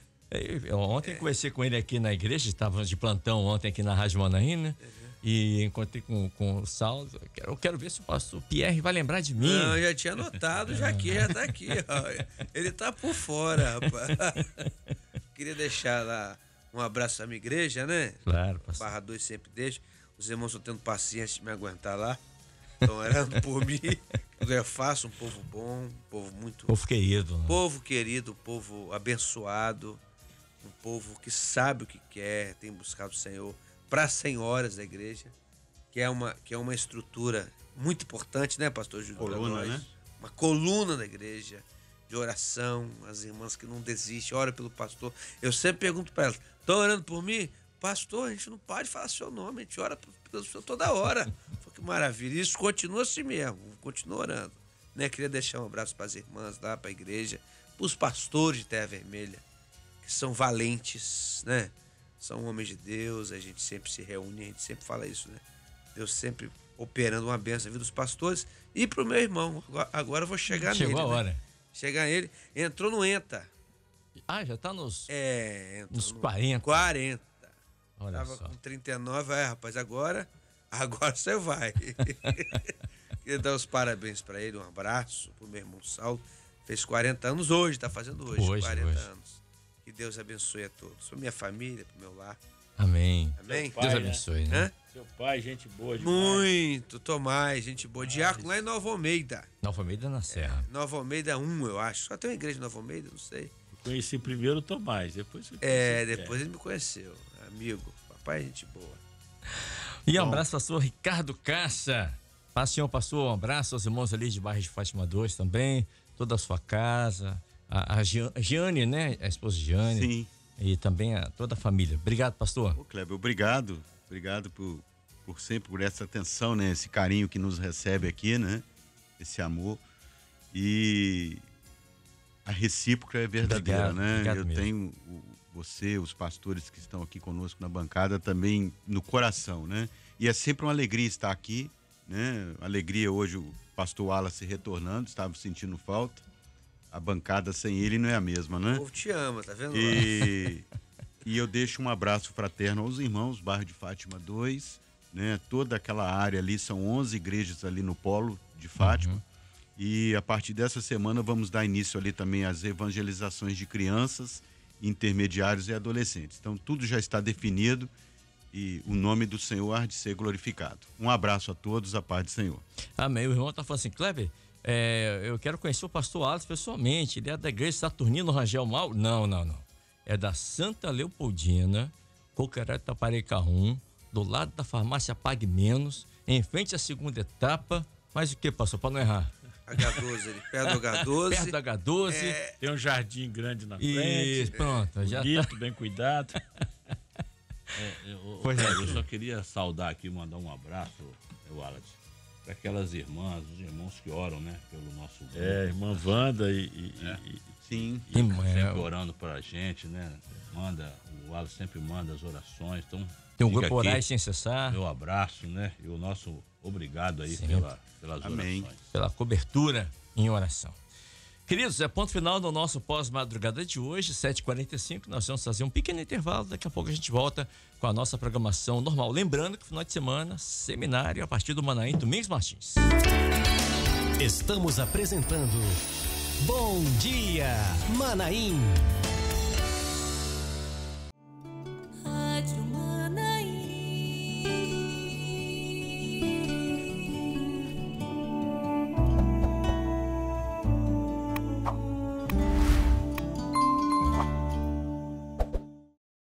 Ontem conversei com ele aqui na igreja, estávamos de plantão ontem aqui na Rádio Manaína, e encontrei com o Saulo. Eu quero ver se o pastor Pierre vai lembrar de mim. Não, já tinha anotado, já tá aqui. Ó. Ele tá por fora, rapaz. Queria deixar lá um abraço à minha igreja, né? Claro, pastor. Barra 2 sempre deixo. Os irmãos estão tendo paciência de me aguentar lá. Estão orando por mim. Tudo é fácil, um povo bom, um povo muito... Povo querido. Né? Povo querido, povo abençoado, um povo que sabe o que quer, tem buscado o Senhor para as senhoras da igreja, que é uma estrutura muito importante, né, pastor Júlio? Coluna, né? Uma coluna da igreja, de oração, as irmãs que não desistem, ora pelo pastor. Eu sempre pergunto para elas, estão orando por mim? Pastor, a gente não pode falar seu nome, a gente ora pelo Senhor toda hora. Que maravilha, isso continua assim mesmo, continua orando. Né? Queria deixar um abraço para as irmãs lá, para a igreja, para os pastores de Terra Vermelha, que são valentes, né? São homens de Deus, a gente sempre se reúne, a gente sempre fala isso, né? Deus sempre operando uma bênção na vida dos pastores. E pro meu irmão, agora eu vou chegar nele. Chegou a hora. Né? Chegar nele, entrou no ENTA. Já tá nos 40. 40. Olha Tava só. com 39, rapaz, agora você vai. Queria dar os parabéns para ele, um abraço pro meu irmão Saulo. Fez 40 anos hoje, tá fazendo hoje 40 anos. Que Deus abençoe a todos. Pra minha família, pro meu lar. Amém. Amém? Deus abençoe, né? Seu pai, gente boa demais. Muito, Tomás, gente boa. Diácono lá em Nova Almeida. Nova Almeida na Serra. Nova Almeida 1, eu acho. Só tem uma igreja em Nova Almeida, não sei. Conheci primeiro o Tomás, depois... Depois ele me conheceu. Amigo, papai é gente boa. E um abraço, pastor Ricardo Caixa. Senhor pastor, um abraço aos irmãos ali de Bairro de Fátima 2 também, toda a sua casa, a Giane, né? A esposa de Giane. Sim. E também a toda a família. Obrigado, pastor. Ô, Kleber, obrigado. Obrigado por sempre, por essa atenção, né? Esse carinho que nos recebe aqui, né? Esse amor. E a recíproca é verdadeira, né? Obrigado Eu mesmo. tenho você, os pastores que estão aqui conosco na bancada também no coração, né? E é sempre uma alegria estar aqui, né? Alegria hoje o pastor Wallace retornando, estava sentindo falta. A bancada sem ele não é a mesma, né? O povo te ama, tá vendo? E eu deixo um abraço fraterno aos irmãos, Bairro de Fátima 2, né? Toda aquela área ali, são 11 igrejas ali no polo de Fátima. E a partir dessa semana vamos dar início ali também às evangelizações de crianças, intermediários e adolescentes. Então tudo já está definido e o nome do Senhor há de ser glorificado. Um abraço a todos, a paz do Senhor. Amém. O irmão tá falando assim, Kleber, eu quero conhecer o pastor Wallace pessoalmente. Ele é da igreja Saturnino Rangel Mal? Não. É da Santa Leopoldina, Coqueirão Taparecarum, do lado da farmácia Pague Menos, em frente à segunda etapa. Mas o que, pastor, para não errar? H12 ali, perto do H12. Perto do H12. Tem um jardim grande na frente. Isso, pronto. Já bonito, bem cuidado. Eu só queria saudar aqui, mandar um abraço, Wallace, para aquelas irmãs, os irmãos que oram, né, pelo nosso grupo. Irmã Wanda Sim. Sempre orando pra gente, né? O Wallace sempre manda as orações. Então, tem um fica grupo aqui Orais Sem Cessar. Meu abraço, né? E o nosso obrigado aí pelas Amém. orações. Pela cobertura em oração. Queridos, é ponto final do nosso pós-madrugada de hoje, 7h45. Nós vamos fazer um pequeno intervalo. Daqui a pouco a gente volta com a nossa programação normal. Lembrando que no final de semana, seminário a partir do Manaim, Domingos Martins. Estamos apresentando Bom Dia Manaim.